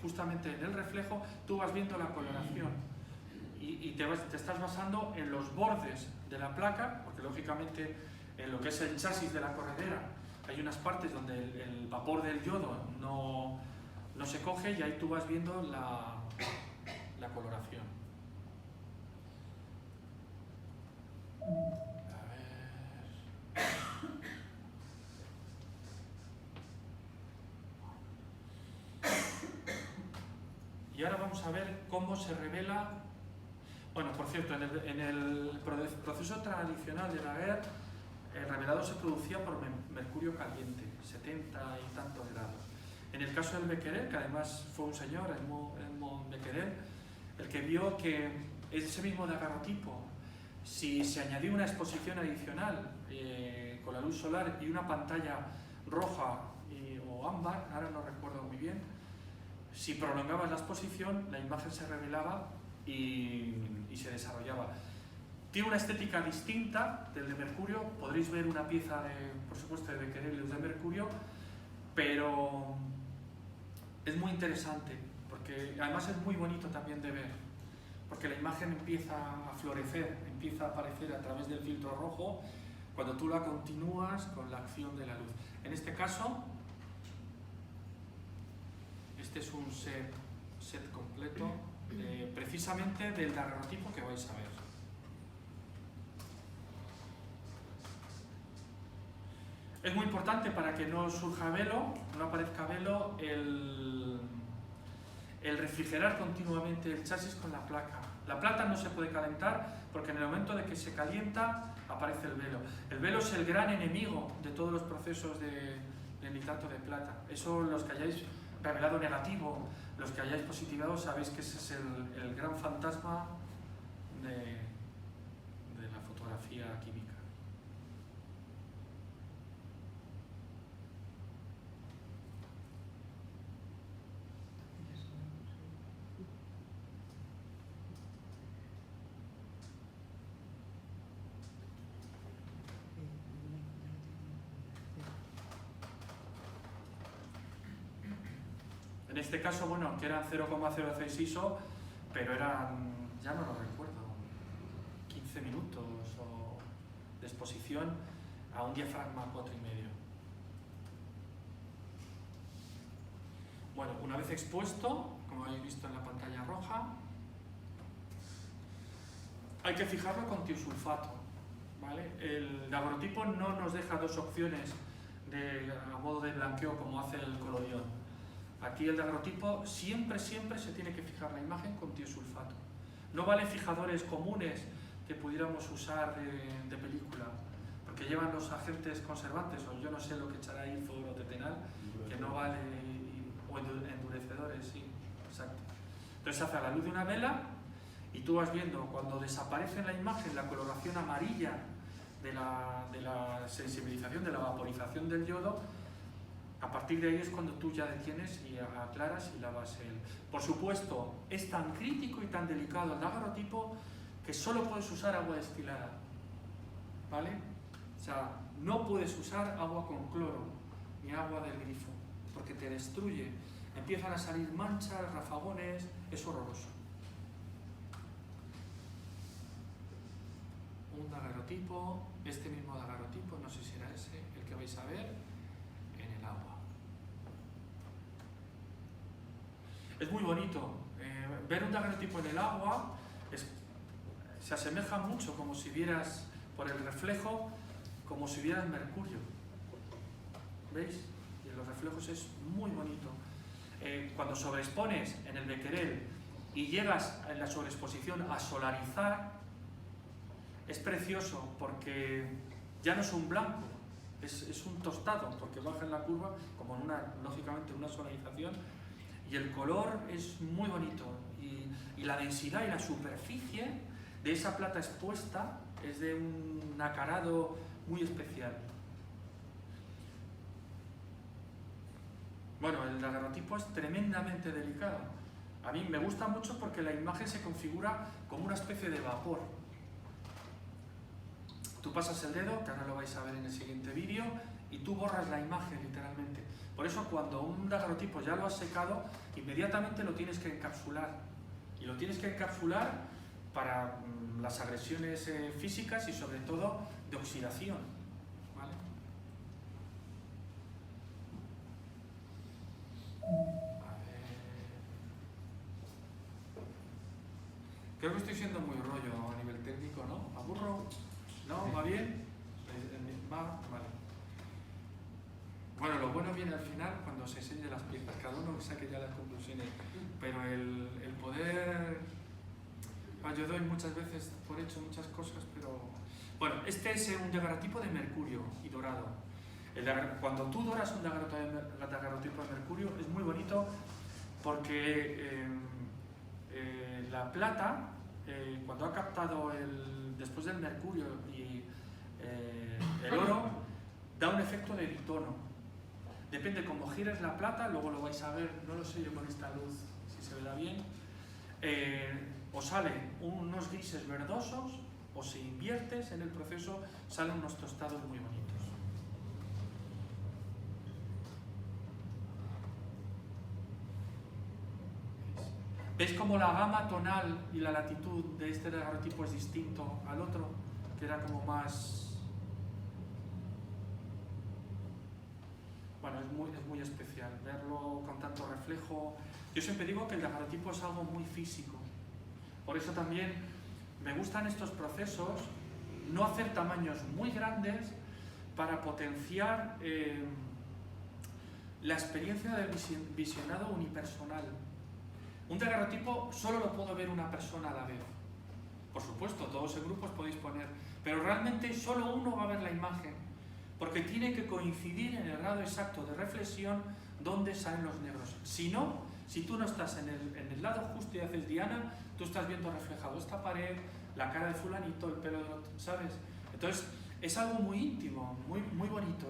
Speaker 2: justamente en el reflejo tú vas viendo la coloración. y te estás basando en los bordes de la placa, porque lógicamente en lo que es el chasis de la corredera hay unas partes donde el vapor del yodo no se coge y ahí tú vas viendo la coloración. A ver. Y ahora vamos a ver cómo se revela. Bueno, por cierto, en el proceso tradicional de Daguerre, el revelado se producía por mercurio caliente, 70 y tantos grados. En el caso del Becquerel, que además fue un señor, Edmond Becquerel, el que vio que ese mismo daguerrotipo, si se añadía una exposición adicional con la luz solar y una pantalla roja o ámbar, ahora no recuerdo muy bien, si prolongabas la exposición, la imagen se revelaba y se desarrollaba. Tiene una estética distinta del de mercurio. Podréis ver una pieza, por supuesto, de Becquerel y luz de mercurio, pero es muy interesante, porque además es muy bonito también de ver, porque la imagen empieza a florecer, empieza a aparecer a través del filtro rojo cuando tú la continúas con la acción de la luz. En este caso, este es un set completo, precisamente del daguerrotipo que vais a ver. Es muy importante para que no surja velo, no aparezca velo, el refrigerar continuamente el chasis con la placa. La plata no se puede calentar porque en el momento de que se calienta aparece el velo. El velo es el gran enemigo de todos los procesos de nitrato de plata. Eso, los que hayáis revelado negativo, los que hayáis positivado, sabéis que ese es el gran fantasma de la fotografía química. En este caso, bueno, que eran 0,06 ISO, pero eran, ya no lo recuerdo, 15 minutos de exposición a un diafragma 4,5. Bueno, una vez expuesto, como habéis visto en la pantalla roja, hay que fijarlo con tiosulfato, ¿vale? El daguerrotipo no nos deja dos opciones a modo de blanqueo como hace el colorión. Aquí el daguerrotipo siempre se tiene que fijar la imagen con tiosulfato. No vale fijadores comunes que pudiéramos usar de película, porque llevan los agentes conservantes, o yo no sé lo que echará Ilford o Tetenal, que no vale, o endurecedores, sí, exacto. Entonces hace a la luz de una vela y tú vas viendo cuando desaparece en la imagen la coloración amarilla de la sensibilización, de la vaporización del yodo. A partir de ahí es cuando tú ya detienes y aclaras y lavas el... Por supuesto, es tan crítico y tan delicado el daguerrotipo que solo puedes usar agua destilada, ¿vale? O sea, no puedes usar agua con cloro ni agua del grifo, porque te destruye. Empiezan a salir manchas, rafagones, es horroroso. Un daguerrotipo, este mismo daguerrotipo, no sé si era ese, el que vais a ver. Agua. Es muy bonito. Ver un daguerrotipo en el agua se asemeja mucho, como si vieras, por el reflejo, como si vieras mercurio. ¿Veis? Y en los reflejos es muy bonito. Cuando sobreexpones en el Becquerel y llegas en la sobreexposición a solarizar, es precioso porque ya no es un blanco. Es un tostado, porque baja en la curva, como en lógicamente una solarización, y el color es muy bonito, y la densidad y la superficie de esa plata expuesta es de un acarado muy especial. Bueno, el daguerrotipo es tremendamente delicado. A mí me gusta mucho porque la imagen se configura como una especie de vapor. Tú pasas el dedo, que ahora lo vais a ver en el siguiente vídeo, y tú borras la imagen literalmente. Por eso cuando un daguerrotipo ya lo has secado, inmediatamente lo tienes que encapsular. Y lo tienes que encapsular para las agresiones físicas y sobre todo de oxidación, ¿vale? A ver. Creo que estoy siendo muy rollo a nivel técnico, ¿no? ¿Aburro? ¿No? ¿Va bien? ¿Va? Vale. Bueno, lo bueno viene al final cuando se enseñen las piezas, cada uno saque ya las conclusiones, pero el poder... Yo doy muchas veces por hecho muchas cosas, pero... Bueno, este es un daguerrotipo de mercurio y dorado. Cuando tú doras un daguerrotipo de mercurio es muy bonito porque la plata, cuando ha captado después del mercurio y el oro, da un efecto de bitono. Depende cómo gires la plata, luego lo vais a ver, no lo sé yo con esta luz si se verá bien, o salen unos grises verdosos, o si inviertes en el proceso, salen unos tostados muy bonitos. ¿Veis cómo la gama tonal y la latitud de este daguerrotipo es distinto al otro? Que era como más... Bueno, es muy especial verlo con tanto reflejo. Yo siempre digo que el daguerrotipo es algo muy físico. Por eso también me gustan estos procesos, no hacer tamaños muy grandes para potenciar la experiencia del visionado unipersonal. Un daguerrotipo solo lo puede ver una persona a la vez. Por supuesto, todos en grupos podéis poner, pero realmente solo uno va a ver la imagen, porque tiene que coincidir en el grado exacto de reflexión donde salen los negros. Si no, si tú no estás en el lado justo y haces diana, tú estás viendo reflejado esta pared, la cara de fulanito, el pelo del otro, ¿sabes? Entonces, es algo muy íntimo, muy bonito.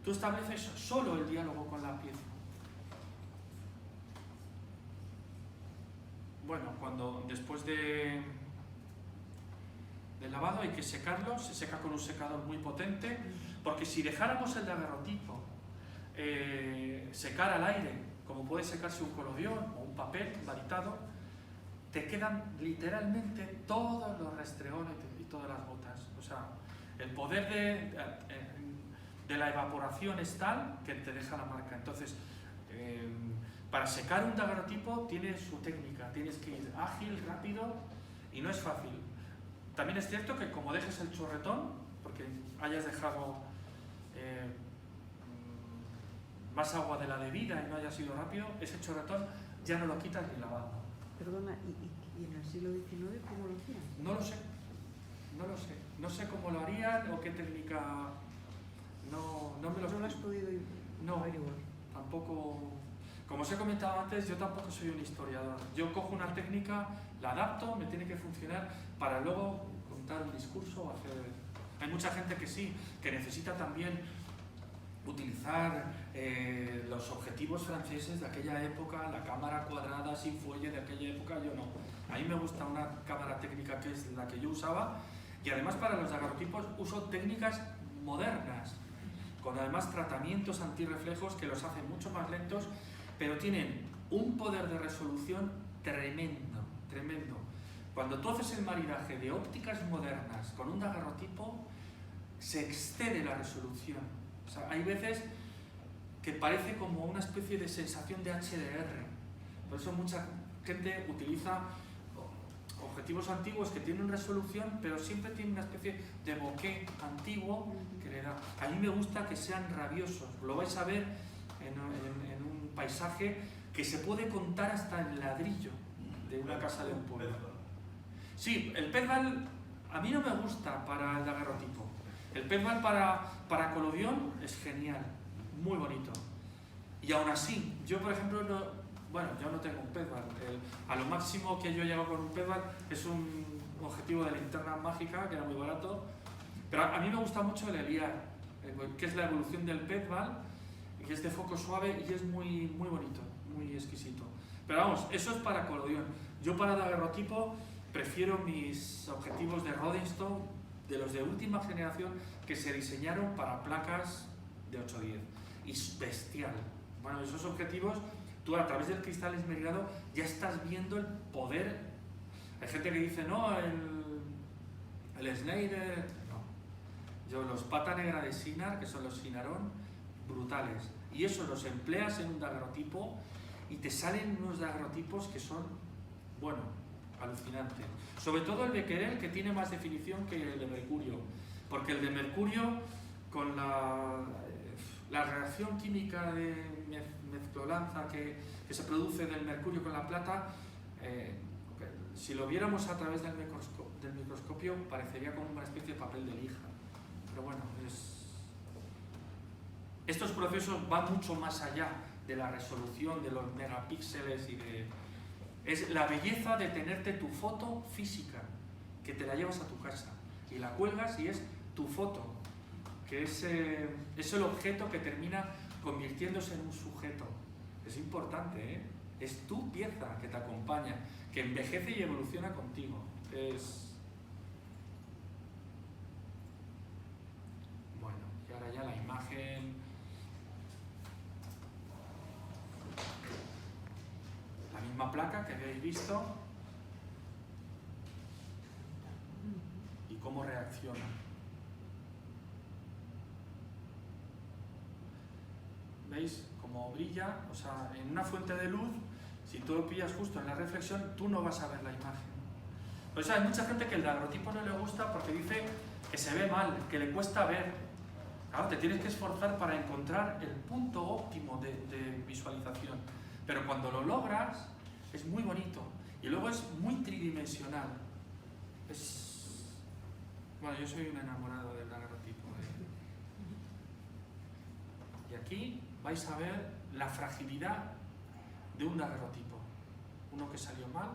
Speaker 2: Tú estableces solo el diálogo con la pieza. Bueno, después del lavado hay que secarlo, se seca con un secador muy potente, porque si dejáramos el daguerrotipo secar al aire, como puede secarse un colodión o un papel varitado, te quedan literalmente todos los restregones y todas las gotas. O sea, el poder de la evaporación es tal que te deja la marca. Entonces, para secar un daguerrotipo tiene su técnica, tienes que ir ágil, rápido y no es fácil. También es cierto que como dejes el chorretón, porque hayas dejado más agua de la debida y no hayas ido rápido, ese chorretón ya no lo quitas ni lavando.
Speaker 3: Perdona, ¿y en el siglo XIX cómo lo hacían?
Speaker 2: No lo sé. No sé cómo lo harían o qué técnica... No me lo
Speaker 3: has podido averiguar.
Speaker 2: Tampoco... Como os he comentado antes, yo tampoco soy un historiador. Yo cojo una técnica, la adapto, me tiene que funcionar para luego contar un discurso o hacer... Hay mucha gente que sí, que necesita también utilizar los objetivos franceses de aquella época, la cámara cuadrada sin fuelle de aquella época, yo no. A mí me gusta una cámara técnica que es la que yo usaba, y además para los daguerrotipos uso técnicas modernas, con además tratamientos antirreflejos que los hacen mucho más lentos, pero tienen un poder de resolución tremendo. Cuando tú haces el maridaje de ópticas modernas con un daguerrotipo, se excede la resolución. O sea, hay veces que parece como una especie de sensación de HDR. Por eso mucha gente utiliza objetivos antiguos que tienen resolución, pero siempre tienen una especie de bokeh antiguo que le da. A mí me gusta que sean rabiosos. Lo vais a ver en un paisaje que se puede contar hasta en ladrillo de una casa de un pueblo. Sí, el pezval a mí no me gusta para el daguerrotipo. El pezval para colodión es genial, muy bonito. Y aún así, yo por ejemplo, yo no tengo un pezval. A lo máximo que yo llego con un pezval es un objetivo de linterna mágica, que era muy barato. Pero a mí me gusta mucho el Eliar, que es la evolución del pezval, que es de foco suave y es muy bonito, muy exquisito. Pero vamos, eso es para colodión. Yo para daguerrotipo prefiero mis objetivos de Rodinstone, de los de última generación, que se diseñaron para placas de 810. Y es bestial. Bueno, esos objetivos, tú a través del cristal esmerilado ya estás viendo el poder. Hay gente que dice, no, el Schneider, no. Yo los pata negra de Sinar, que son los Sinarón, brutales. Y eso los empleas en un daguerrotipo y te salen unos daguerrotipos que son, bueno, alucinantes. Sobre todo el Becquerel, que tiene más definición que el de mercurio. Porque el de mercurio, con la reacción química de mezclolanza que se produce del mercurio con la plata, si lo viéramos a través del microscopio parecería como una especie de papel de lija. Pero bueno, estos procesos van mucho más allá de la resolución, de los megapíxeles y de... Es la belleza de tenerte tu foto física, que te la llevas a tu casa y la cuelgas y es tu foto, que es el objeto que termina convirtiéndose en un sujeto. Es importante, ¿eh? Es tu pieza que te acompaña, que envejece y evoluciona contigo. Bueno, y ahora ya la imagen... La misma placa que habéis visto y cómo reacciona. ¿Veis cómo brilla? O sea, en una fuente de luz, si tú lo pillas justo en la reflexión, tú no vas a ver la imagen. Por eso hay mucha gente que el daguerrotipo no le gusta porque dice que se ve mal, que le cuesta ver. Claro, te tienes que esforzar para encontrar el punto óptimo de visualización. Pero cuando lo logras, es muy bonito. Y luego es muy tridimensional. Bueno, yo soy un enamorado del daguerrotipo. Y aquí vais a ver la fragilidad de un daguerrotipo. Uno que salió mal.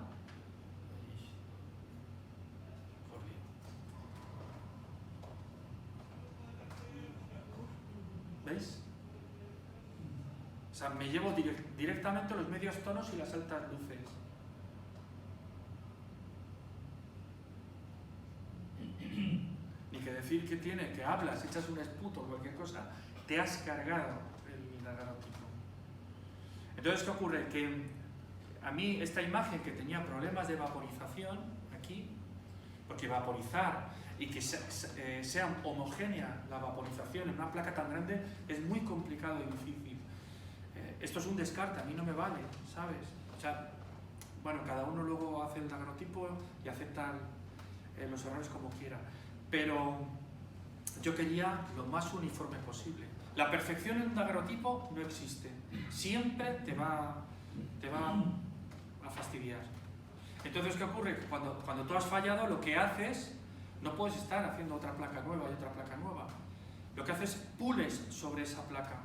Speaker 2: ¿Veis? O sea, me llevo directamente los medios tonos y las altas luces. Ni que decir que tiene, que hablas, echas un esputo o cualquier cosa, te has cargado el daguerrotipo. Entonces, ¿qué ocurre? Que a mí esta imagen que tenía problemas de vaporización aquí, porque vaporizar y que sea homogénea la vaporización en una placa tan grande es muy complicado y difícil. Esto es un descarte, a mí no me vale, ¿sabes? O sea, bueno, cada uno luego hace el daguerrotipo y acepta los errores como quiera, pero yo quería lo más uniforme posible. La perfección en un daguerrotipo no existe, siempre te va a fastidiar. Entonces, ¿qué ocurre? Cuando tú has fallado, lo que haces, no puedes estar haciendo otra placa nueva y otra placa nueva. Lo que haces es pules sobre esa placa.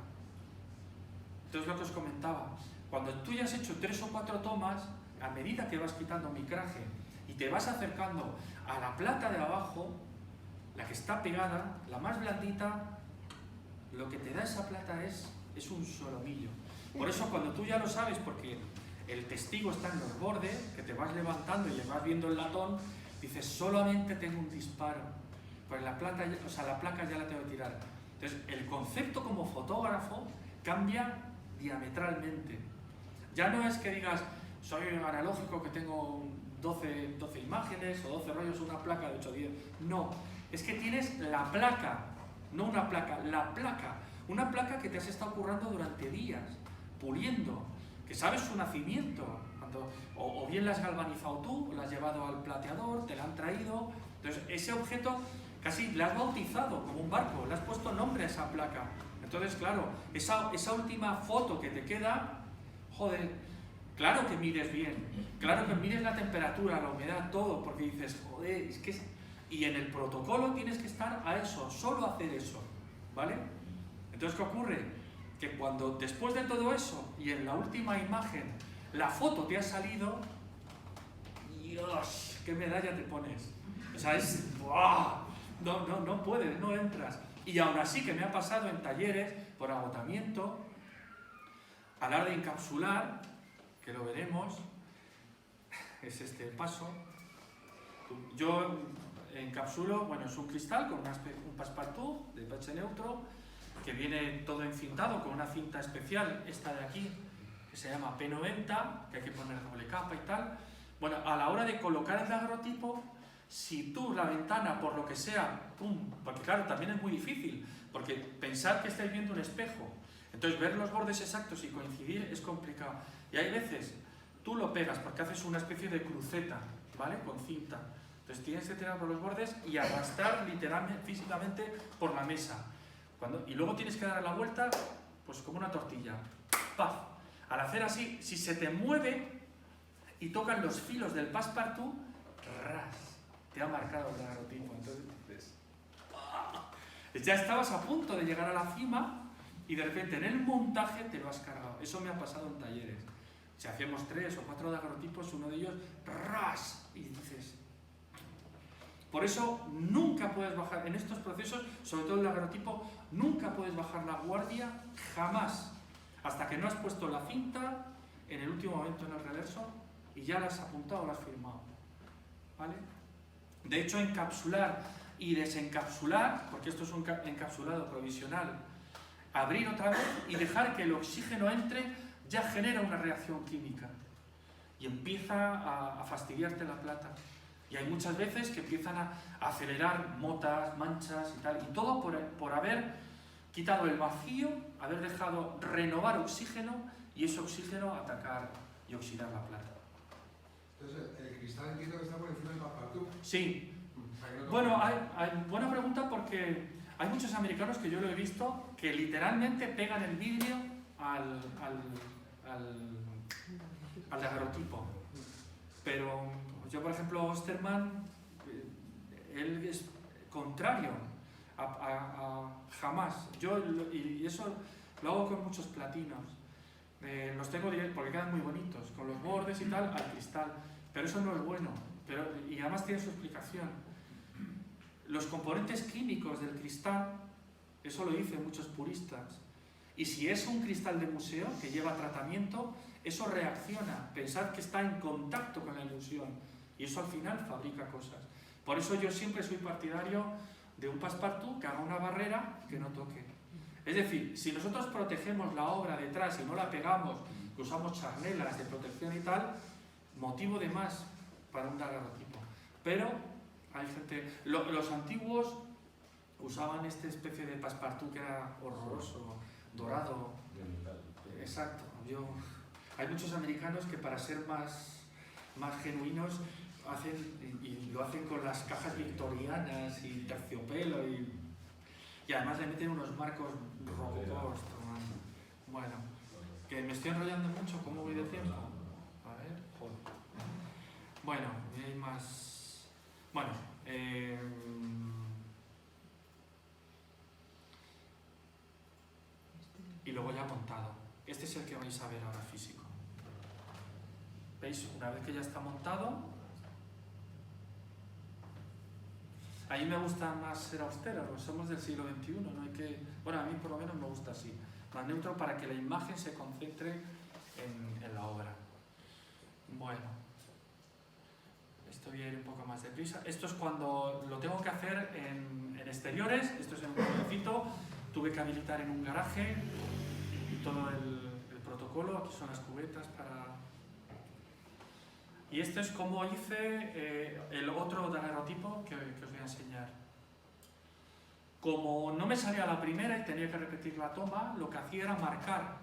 Speaker 2: Entonces, lo que os comentaba, cuando tú ya has hecho 3 o 4 tomas, a medida que vas quitando micraje y te vas acercando a la plata de abajo, la que está pegada, la más blandita, lo que te da esa plata es un solomillo. Por eso, cuando tú ya lo sabes, porque el testigo está en los bordes, que te vas levantando y le vas viendo el latón, dices, solamente tengo un disparo, pues la placa ya la tengo que tirar. Entonces, el concepto como fotógrafo cambia diametralmente. Ya no es que digas, soy analógico que tengo 12 imágenes o 12 rollos, una placa de 8 o 10. No, es que tienes la placa, no una placa, la placa. Una placa que te has estado currando durante días, puliendo, que sabes su nacimiento. O bien la has galvanizado tú, o la has llevado al plateador, te la han traído. Entonces, ese objeto casi la has bautizado como un barco, le has puesto nombre a esa placa. Entonces, claro, esa última foto que te queda, joder, claro que mides bien, claro que mides la temperatura, la humedad, todo, porque dices, joder, es que... Y en el protocolo tienes que estar a eso, solo hacer eso, ¿vale? Entonces, ¿qué ocurre? Que cuando después de todo eso, y en la última imagen, la foto te ha salido, Dios, qué medalla te pones. O sea, es... ¡buah! No puedes, no entras. Y aún así que me ha pasado en talleres, por agotamiento, a la hora de encapsular, que lo veremos, es este el paso. Yo encapsulo, bueno, es un cristal con un passepartout de pH neutro, que viene todo encintado con una cinta especial, esta de aquí, que se llama P90, que hay que poner doble capa y tal. Bueno, a la hora de colocar el daguerrotipo, si tú la ventana, por lo que sea, pum, porque claro, también es muy difícil, porque pensar que estáis viendo un espejo, entonces ver los bordes exactos y coincidir es complicado. Y hay veces, tú lo pegas porque haces una especie de cruceta, ¿vale? Con cinta. Entonces tienes que tirar por los bordes y arrastrar literalmente, físicamente, por la mesa. Y luego tienes que dar la vuelta, pues como una tortilla. ¡Paf! Al hacer así, si se te mueve y tocan los filos del passepartout, ¡ras! Te ha marcado el daguerrotipo. Entonces dices, ¡ah! Ya estabas a punto de llegar a la cima y de repente en el montaje te lo has cargado. Eso me ha pasado en talleres. Si hacíamos 3 o 4 daguerrotipos, uno de ellos, ¡ras! Y dices... Por eso nunca puedes bajar, en estos procesos, sobre todo el daguerrotipo, nunca puedes bajar la guardia, jamás, hasta que no has puesto la cinta en el último momento en el reverso y ya la has apuntado o la has firmado. ¿Vale? De hecho, encapsular y desencapsular, porque esto es un encapsulado provisional, abrir otra vez y dejar que el oxígeno entre, ya genera una reacción química y empieza a fastidiarte la plata. Y hay muchas veces que empiezan a acelerar motas, manchas y tal, y todo por haber quitado el vacío, haber dejado renovar oxígeno y ese oxígeno atacar y oxidar la plata.
Speaker 5: Entonces, el cristal entiendo que está por encima del passepartout.
Speaker 2: Sí.
Speaker 5: O sea, que no
Speaker 2: Bueno, hay buena pregunta porque hay muchos americanos que yo lo he visto que literalmente pegan el vidrio al daguerrotipo. Pero yo, por ejemplo, Osterman, él es contrario a jamás. Y eso lo hago con muchos platinos. Los tengo directos porque quedan muy bonitos, con los bordes y tal, al cristal. Pero eso no es bueno. Y además tiene su explicación. Los componentes químicos del cristal, eso lo dicen muchos puristas. Y si es un cristal de museo que lleva tratamiento, eso reacciona. Pensad que está en contacto con la ilusión. Y eso al final fabrica cosas. Por eso yo siempre soy partidario de un passepartout que haga una barrera que no toque. Es decir, si nosotros protegemos la obra detrás y no la pegamos, que usamos charnelas de protección y tal, motivo de más para un daguerrotipo. Pero hay gente... Los antiguos usaban esta especie de passepartout que era horroroso, dorado. Exacto. Hay muchos americanos que para ser más genuinos hacen, y lo hacen con las cajas victorianas y terciopelo y además le meten unos marcos rococós. Bueno, que me estoy enrollando mucho, ¿cómo voy de tiempo? A ver, joder. Bueno, y hay más... Bueno, y luego ya montado. Este es el que vais a ver ahora físico. ¿Veis? Una vez que ya está montado, a mí me gusta más ser austero, porque somos del siglo XXI, no hay que... Bueno, a mí por lo menos me gusta así, más neutro para que la imagen se concentre en la obra. Bueno, esto voy a ir un poco más deprisa. Esto es cuando lo tengo que hacer en exteriores, esto es en un pueblecito, tuve que habilitar en un garaje y todo el protocolo, aquí son las cubetas para... Y esto es como hice el otro daguerrotipo que os voy a enseñar. Como no me salía la primera y tenía que repetir la toma, lo que hacía era marcar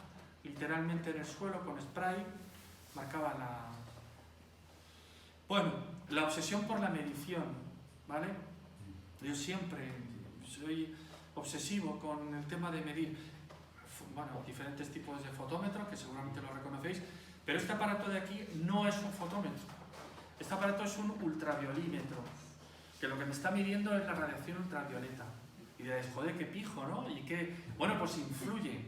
Speaker 2: literalmente en el suelo con spray, marcaba la... Bueno, la obsesión por la medición, ¿vale? Yo siempre soy obsesivo con el tema de medir, bueno, diferentes tipos de fotómetro, que seguramente lo reconocéis, pero este aparato de aquí no es un fotómetro. Este aparato es un ultraviolímetro, que lo que me está midiendo es la radiación ultravioleta. Y diréis, joder, qué pijo, ¿no? Y qué... Bueno, pues influye.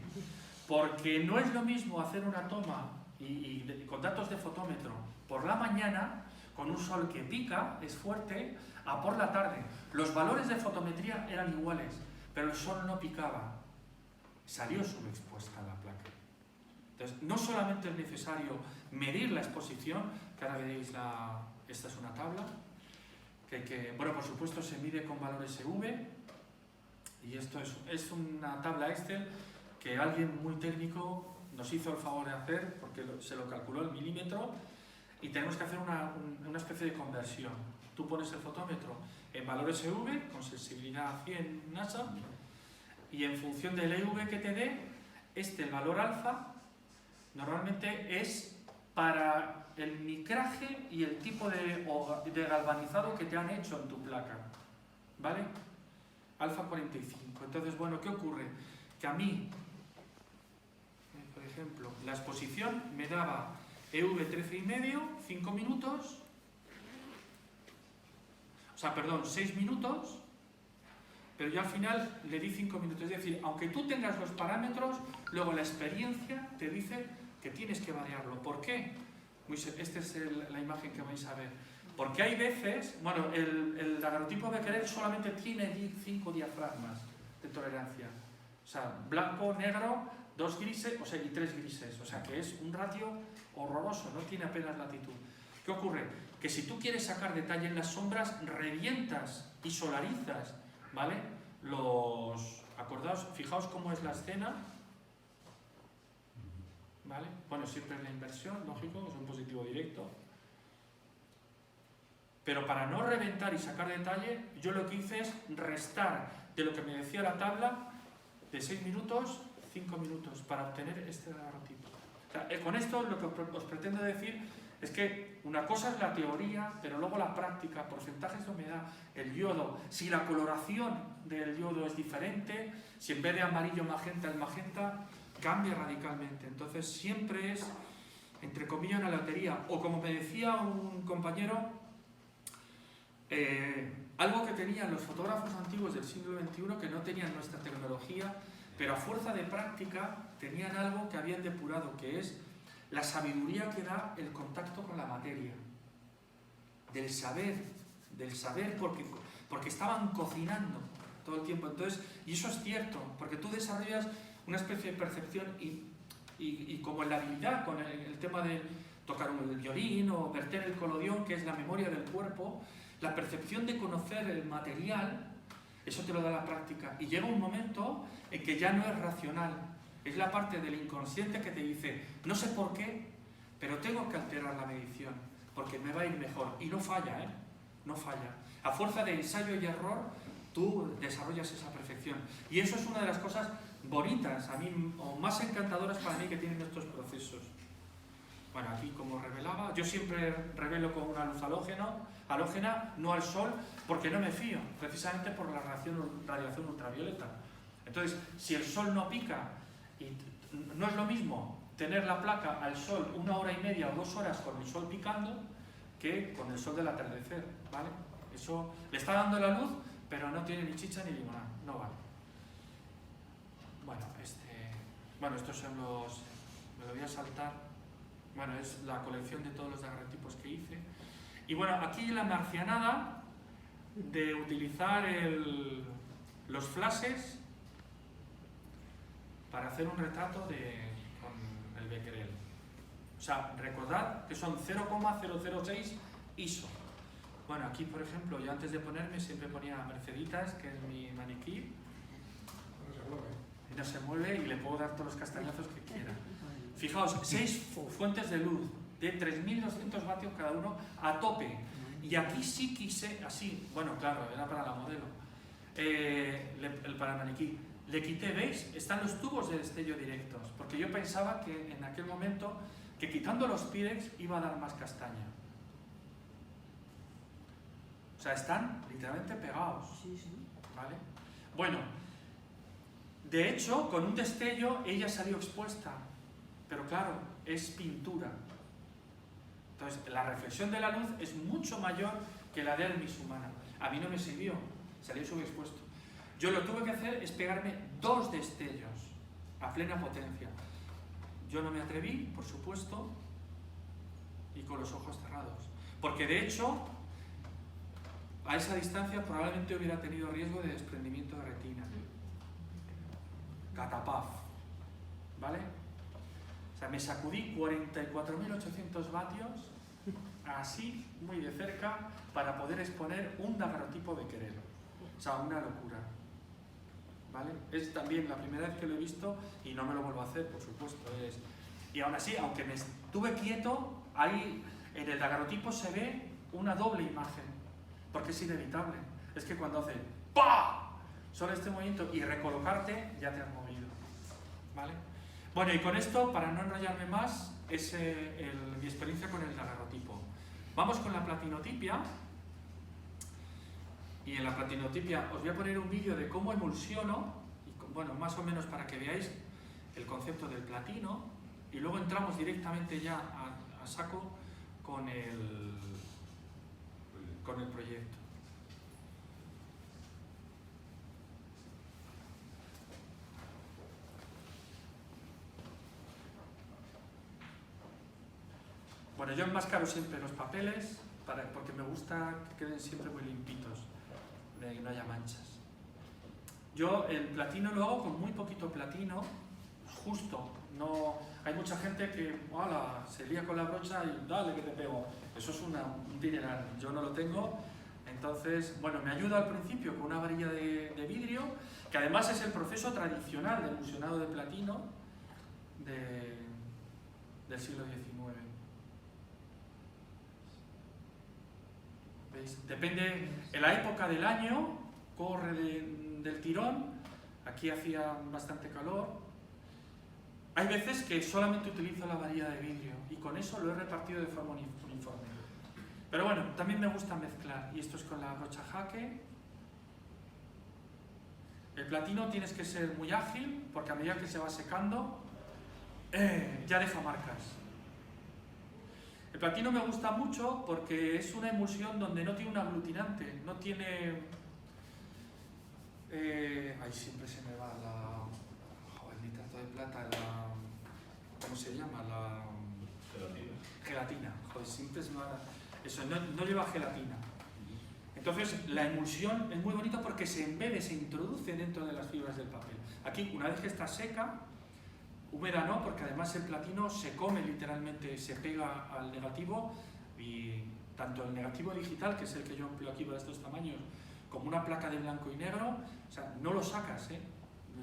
Speaker 2: Porque no es lo mismo hacer una toma y con datos de fotómetro por la mañana, con un sol que pica, es fuerte, a por la tarde. Los valores de fotometría eran iguales, pero el sol no picaba. Salió subexpuesta la placa. Entonces, no solamente es necesario medir la exposición, que ahora veréis, esta es una tabla, bueno, por supuesto se mide con valores EV, y esto es una tabla Excel que alguien muy técnico nos hizo el favor de hacer, porque se lo calculó el milímetro. y tenemos que hacer una especie de conversión. Tú pones el fotómetro en valores EV, con sensibilidad 100 NASA, y en función del EV que te dé, el valor alfa, normalmente es para el micraje y el tipo de galvanizado que te han hecho en tu placa, ¿vale? Alfa 45. Entonces, bueno, ¿qué ocurre? Que a mí, por ejemplo, la exposición me daba EV 13,5, 5 minutos, o sea, perdón, 6 minutos, pero yo al final le di 5 minutos. Es decir, aunque tú tengas los parámetros, luego la experiencia te dice que tienes que variarlo. ¿Por qué? Esta es la imagen que vais a ver. Porque hay veces, bueno, el daguerrotipo Becquerel solamente tiene 5 diafragmas de tolerancia. O sea, blanco, negro, 2 grises, o sea, y 3 grises. O sea, que es un ratio horroroso, no tiene apenas latitud. ¿Qué ocurre? Que si tú quieres sacar detalle en las sombras, revientas y solarizas, ¿vale? Acordaos, fijaos cómo es la escena, ¿vale? Bueno, siempre es la inversión, lógico, es un positivo directo. Pero para no reventar y sacar detalle, yo lo que hice es restar de lo que me decía la tabla de 6 minutos, 5 minutos, para obtener este daguerrotipo. O sea, con esto lo que os pretendo decir es que una cosa es la teoría, pero luego la práctica, porcentajes de humedad, el yodo, si la coloración del yodo es diferente, si en vez de amarillo magenta es magenta, cambia radicalmente. Entonces siempre es, entre comillas, una lotería. O como me decía un compañero, algo que tenían los fotógrafos antiguos del siglo XXI que no tenían nuestra tecnología, pero a fuerza de práctica tenían algo que habían depurado, que es la sabiduría que da el contacto con la materia, del saber porque estaban cocinando todo el tiempo. Entonces, y eso es cierto, porque tú desarrollas una especie de percepción y como en la habilidad con el tema de tocar el violín o verter el colodión, que es la memoria del cuerpo, la percepción de conocer el material, eso te lo da la práctica. Y llega un momento en que ya no es racional, es la parte del inconsciente que te dice, no sé por qué, pero tengo que alterar la medición, porque me va a ir mejor. Y no falla, ¿eh? No falla. A fuerza de ensayo y error, tú desarrollas esa perfección. Y eso es una de las cosas bonitas, a mí, o más encantadoras para mí que tienen estos procesos. Bueno, aquí como revelaba, yo siempre revelo con una luz halógena, no al sol, porque no me fío, precisamente por la radiación ultravioleta. Entonces, si el sol no pica, y no es lo mismo tener la placa al sol 1 hora y media o 2 horas con el sol picando, que con el sol del atardecer, ¿vale? Eso le está dando la luz, pero no tiene ni chicha ni limonada, no vale. Bueno, estos son los... me lo voy a saltar. Bueno, es la colección de todos los daguerrotipos que hice. Y bueno, aquí la marcianada de utilizar los flashes para hacer un retrato con el Becquerel. O sea, recordad que son 0,006 ISO. Bueno, aquí por ejemplo, yo antes de ponerme siempre ponía Merceditas, que es mi maniquí. Y no se mueve y le puedo dar todos los castañazos que quiera. Fijaos, 6 fuentes de luz de 3.200 vatios cada uno a tope. Y aquí sí quise, así, bueno, claro, era para la modelo, para el maniquí. Le quité, ¿veis? Están los tubos de destello directos, porque yo pensaba que en aquel momento, que quitando los Pyrex iba a dar más castaña. O sea, están literalmente pegados.
Speaker 3: Sí, sí.
Speaker 2: ¿Vale? Bueno, de hecho, con un destello ella salió expuesta, pero claro, es pintura. Entonces, la reflexión de la luz es mucho mayor que la de Elmis humana. A mí no me sirvió, salió subexpuesto. Yo lo que tuve que hacer es pegarme 2 destellos a plena potencia. Yo no me atreví, por supuesto, y con los ojos cerrados. Porque de hecho, a esa distancia probablemente hubiera tenido riesgo de desprendimiento de retina. Catapaf. ¿Vale? O sea, me sacudí 44.800 vatios, así, muy de cerca, para poder exponer un daguerrotipo Becquerel. O sea, una locura. ¿Vale? Es también la primera vez que lo he visto y no me lo vuelvo a hacer, por supuesto. Y aún así, aunque me estuve quieto, ahí En el daguerrotipo se ve una doble imagen, porque es inevitable. Es que cuando hace ¡pa! Solo este movimiento y recolocarte, ya te has movido. ¿Vale? Bueno, y con esto, para no enrollarme más, es mi experiencia con el daguerrotipo. Vamos con la platinotipia. Y en la platinotipia os voy a poner un vídeo de cómo emulsiono, y bueno, más o menos para que veáis el concepto del platino, y luego entramos directamente ya a saco con el proyecto. Bueno, yo enmascaro siempre los papeles porque me gusta que queden siempre muy limpitos, de que no haya manchas. Yo el platino lo hago con muy poquito platino, justo. No, hay mucha gente que se lía con la brocha y dale que te pego. Eso es un dineral. Yo no lo tengo. Entonces, bueno, me ayuda al principio con una varilla de vidrio, que además es el proceso tradicional de emulsionado de platino del siglo XIX. ¿Veis? Depende, en la época del año, corre del tirón. Aquí hacía bastante calor. Hay veces que solamente utilizo la varilla de vidrio y con eso lo he repartido de forma uniforme. Pero bueno, también me gusta mezclar, y esto es con la brocha jaque. El platino tienes que ser muy ágil, porque a medida que se va secando, ya deja marcas. El platino me gusta mucho porque es una emulsión donde no tiene un aglutinante, no tiene... Ay, siempre se me va la... el nitrato de plata, ¿cómo se llama? La... Gelatina. Joder, siempre se me va... Eso, no lleva gelatina. Entonces, la emulsión es muy bonita porque se embebe, se introduce dentro de las fibras del papel. Aquí, una vez que está seca, húmeda no, porque además el platino se come literalmente, se pega al negativo, y tanto el negativo digital, que es el que yo empleo aquí para estos tamaños, como una placa de blanco y negro, o sea, no lo sacas,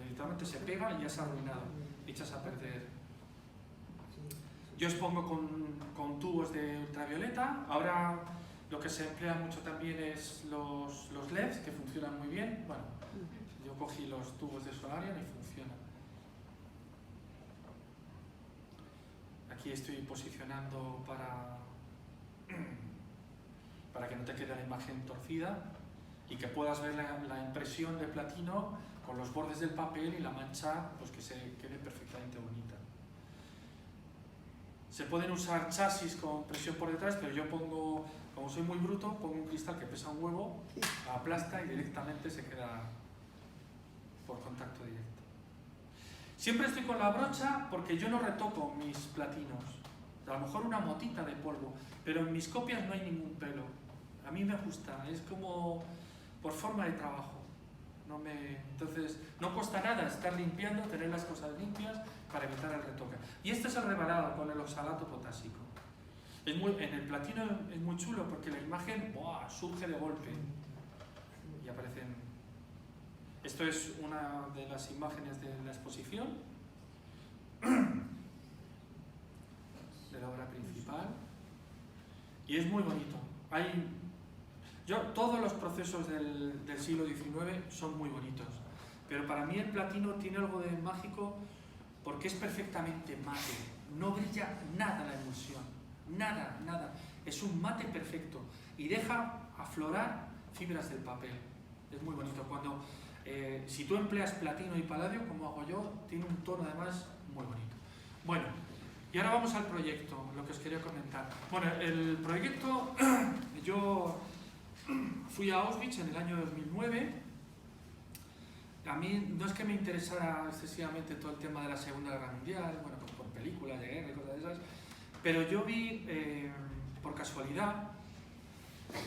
Speaker 2: literalmente se pega y ya se ha arruinado, echas a perder. Yo expongo con tubos de ultravioleta. Ahora lo que se emplea mucho también es los LEDs, que funcionan muy bien. Bueno, yo cogí los tubos de Solarium y funcionan. Aquí estoy posicionando para que no te quede la imagen torcida y que puedas ver la impresión de platino con los bordes del papel y la mancha, pues que se quede perfectamente bonita. Se pueden usar chasis con presión por detrás, pero yo pongo, como soy muy bruto, pongo un cristal que pesa un huevo, la aplasta y directamente se queda por contacto directo. Siempre estoy con la brocha porque yo no retoco mis platinos. A lo mejor una motita de polvo, pero en mis copias no hay ningún pelo. A mí me gusta, es como por forma de trabajo. Entonces, no cuesta nada estar limpiando, tener las cosas limpias para evitar el retoque. Y este es el revelado con el oxalato potásico. En el platino es muy chulo porque la imagen surge de golpe y aparecen. Esto es una de las imágenes de la exposición de la obra principal y es muy bonito. Todos los procesos del siglo XIX son muy bonitos, pero para mí el platino tiene algo de mágico porque es perfectamente mate, no brilla nada la emulsión, nada, es un mate perfecto y deja aflorar fibras del papel, es muy bonito. Si tú empleas platino y paladio, como hago yo, tiene un tono además muy bonito. Bueno, y ahora vamos al proyecto, lo que os quería comentar. Bueno, el proyecto, yo fui a Auschwitz en el año 2009. A mí no es que me interesara excesivamente todo el tema de la Segunda Guerra Mundial, bueno, pues por películas de guerra y cosas de esas, pero yo vi, por casualidad,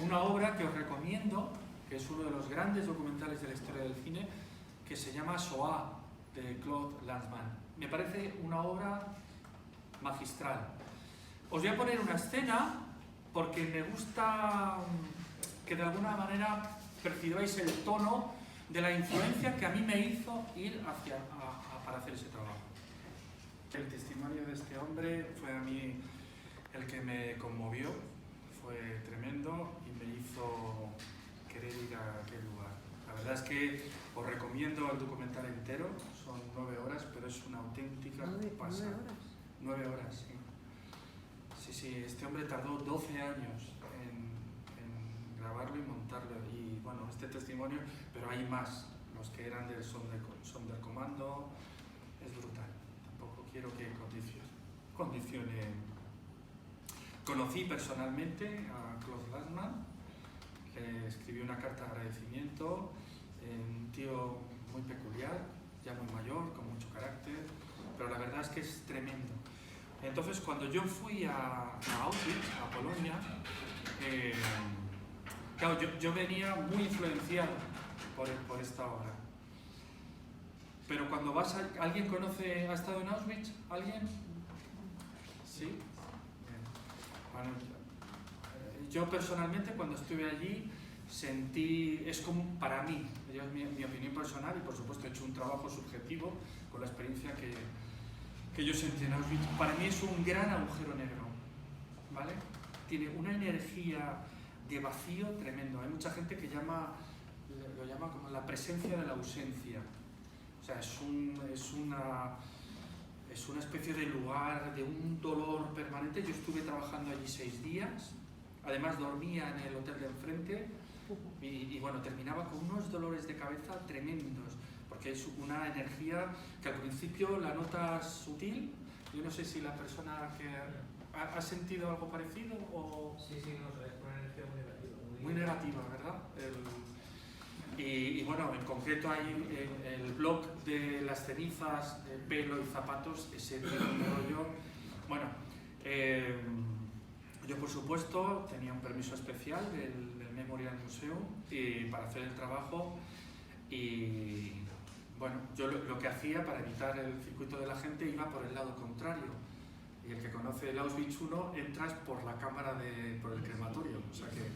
Speaker 2: una obra que os recomiendo, que es uno de los grandes documentales de la historia del cine, que se llama Shoah, de Claude Lanzmann. Me parece una obra magistral. Os voy a poner una escena porque me gusta que de alguna manera percibáis el tono de la influencia que a mí me hizo ir para hacer ese trabajo. El testimonio de este hombre fue a mí el que me conmovió, fue tremendo y me hizo querer ir a aquel lugar. La verdad es que os recomiendo el documental entero, son 9 horas, pero es una auténtica pasada. 9 horas, sí. Sí, este hombre tardó 12 años en grabarlo y montarlo. Y bueno, este testimonio, pero hay más, los que eran del Sonderkommando, es brutal. Tampoco quiero que condicione. Conocí personalmente a Claude Lanzmann, le escribí una carta de agradecimiento, un tío muy peculiar, ya muy mayor, con mucho carácter, pero la verdad es que es tremendo. Entonces, cuando yo fui a Auschwitz, a Polonia, claro, yo venía muy influenciado por esta obra. Pero cuando vas a... ¿Alguien ha estado en Auschwitz? ¿Alguien? ¿Sí? Bien. Bueno, yo personalmente cuando estuve allí sentí, es como para mí, es mi opinión personal y por supuesto he hecho un trabajo subjetivo con la experiencia que yo sentí en Auschwitz. Para mí es un gran agujero negro, ¿vale? Tiene una energía de vacío tremendo. Hay mucha gente que lo llama como la presencia de la ausencia. O sea, es una especie de lugar de un dolor permanente. Yo estuve trabajando allí 6 días, además dormía en el hotel de enfrente y bueno, terminaba con unos dolores de cabeza tremendos, porque es una energía que al principio la notas sutil. Yo no sé si la persona que ha sentido algo parecido o...
Speaker 6: Sí, no, es una energía muy negativa.
Speaker 2: Muy negativa, ¿verdad? Y bueno, en concreto hay el blog de las cenizas, de pelo y zapatos, ese tipo de rollo. Bueno, yo por supuesto tenía un permiso especial del Memorial Museum para hacer el trabajo y bueno, yo lo que hacía para evitar el circuito de la gente iba por el lado contrario. Y el que conoce el Auschwitz I entras por la cámara por el crematorio, o sea que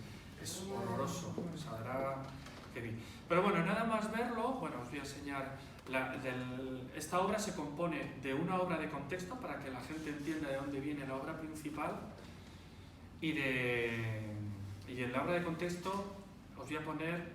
Speaker 2: es horroroso, saldrá heavy. Pero bueno, nada más verlo, bueno, os voy a enseñar, esta obra se compone de una obra de contexto para que la gente entienda de dónde viene la obra principal y en la obra de contexto os voy a poner,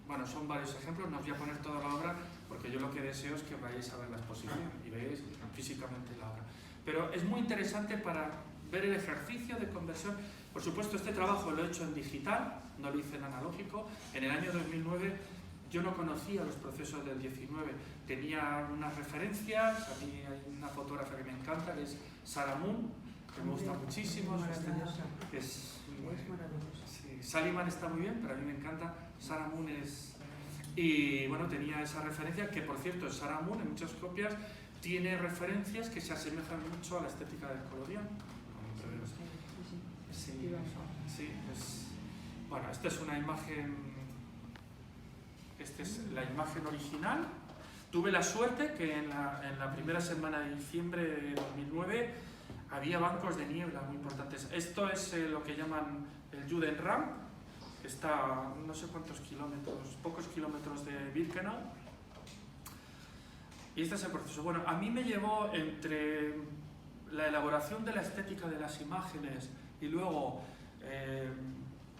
Speaker 2: bueno, son varios ejemplos, no os voy a poner toda la obra porque yo lo que deseo es que vayáis a ver la exposición y veáis físicamente la obra. Pero es muy interesante para ver el ejercicio de conversión. Por supuesto, este trabajo lo he hecho en digital, no lo hice en analógico. En el año 2009 yo no conocía los procesos del 19, tenía unas referencias, a mí hay una fotógrafa que me encanta, que es Sarah Moon, que me gusta muchísimo. Sí, Saliman está muy bien, pero a mí me encanta. Sarah Moon es... Y bueno, tenía esa referencia, que por cierto, Sarah Moon en muchas copias tiene referencias que se asemejan mucho a la estética del Collodion. Bueno, esta es una imagen, esta es la imagen original. Tuve la suerte que en la primera semana de diciembre de 2009 había bancos de niebla muy importantes. Esto es lo que llaman el Judenramp, que está a no sé cuántos kilómetros, pocos kilómetros de Birkenau. Y este es el proceso. Bueno, a mí me llevó entre la elaboración de la estética de las imágenes y luego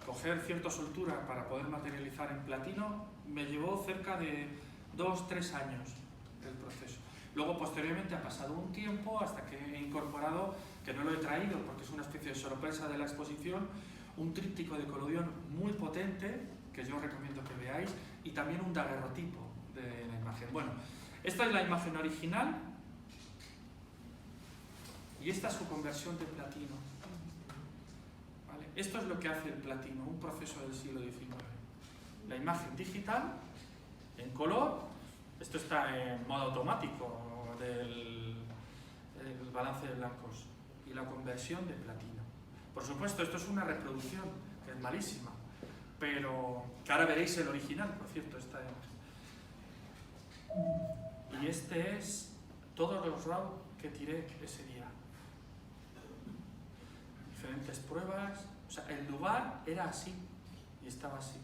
Speaker 2: coger cierta soltura para poder materializar en platino, me llevó cerca de 2-3 años el proceso. Luego, posteriormente, ha pasado un tiempo hasta que he incorporado, que no lo he traído porque es una especie de sorpresa de la exposición, un tríptico de Collodion muy potente, que yo os recomiendo que veáis, y también un daguerrotipo de la imagen. Bueno, esta es la imagen original y esta es su conversión de platino. ¿Vale? Esto es lo que hace el platino, un proceso del siglo XIX. La imagen digital, en color, esto está en modo automático del balance de blancos, y la conversión de platino. Por supuesto, esto es una reproducción, que es malísima, pero que ahora veréis el original, por cierto, esta imagen. Y este es todos los RAW que tiré ese día. Diferentes pruebas, o sea, el lugar era así, y estaba así.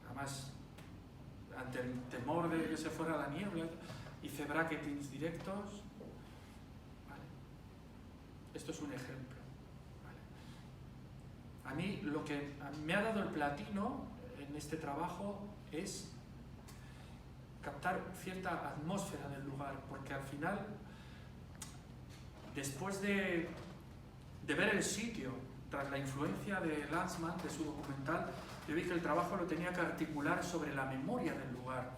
Speaker 2: Además, ante el temor de que se fuera la niebla, hice bracketings directos. Vale. Esto es un ejemplo. ¿Vale? A mí lo que me ha dado el platino en este trabajo es captar cierta atmósfera del lugar, porque al final, después de ver el sitio, tras la influencia de Lanzmann, de su documental, yo vi que el trabajo lo tenía que articular sobre la memoria del lugar,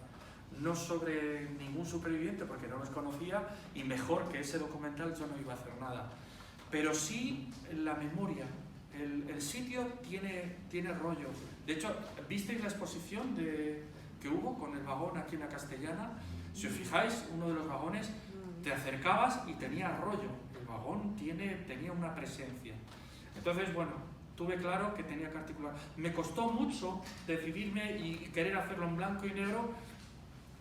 Speaker 2: no sobre ningún superviviente, porque no los conocía, y mejor que ese documental yo no iba a hacer nada. Pero sí la memoria. El sitio tiene rollo. De hecho, ¿visteis la exposición que hubo con el vagón aquí en la Castellana? Si os fijáis, uno de los vagones, te acercabas y tenía rollo. El vagón tenía una presencia. Entonces, bueno, tuve claro que tenía que articular. Me costó mucho decidirme y querer hacerlo en blanco y negro,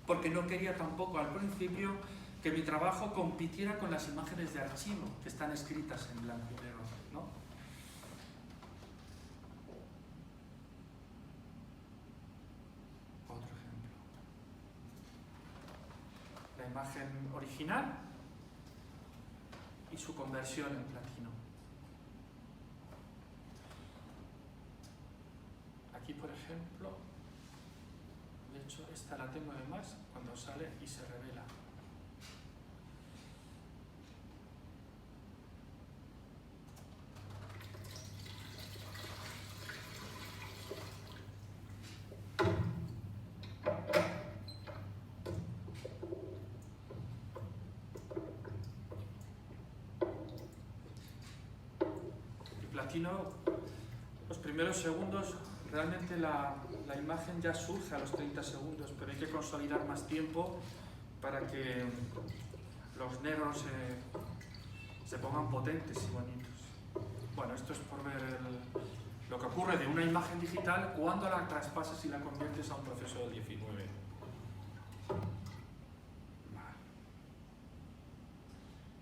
Speaker 2: porque no quería tampoco al principio que mi trabajo compitiera con las imágenes de archivo que están escritas en blanco y negro, ¿no? Otro ejemplo. La imagen original y su conversión en platino. Aquí, por ejemplo, de hecho, esta la tengo además cuando sale y se revela. El platino, los primeros segundos, realmente la imagen ya surge a los 30 segundos, pero hay que consolidar más tiempo para que los negros se pongan potentes y bonitos. Bueno, esto es por ver lo que ocurre de una imagen digital cuando la traspasas y la conviertes a un proceso del 19. Vale.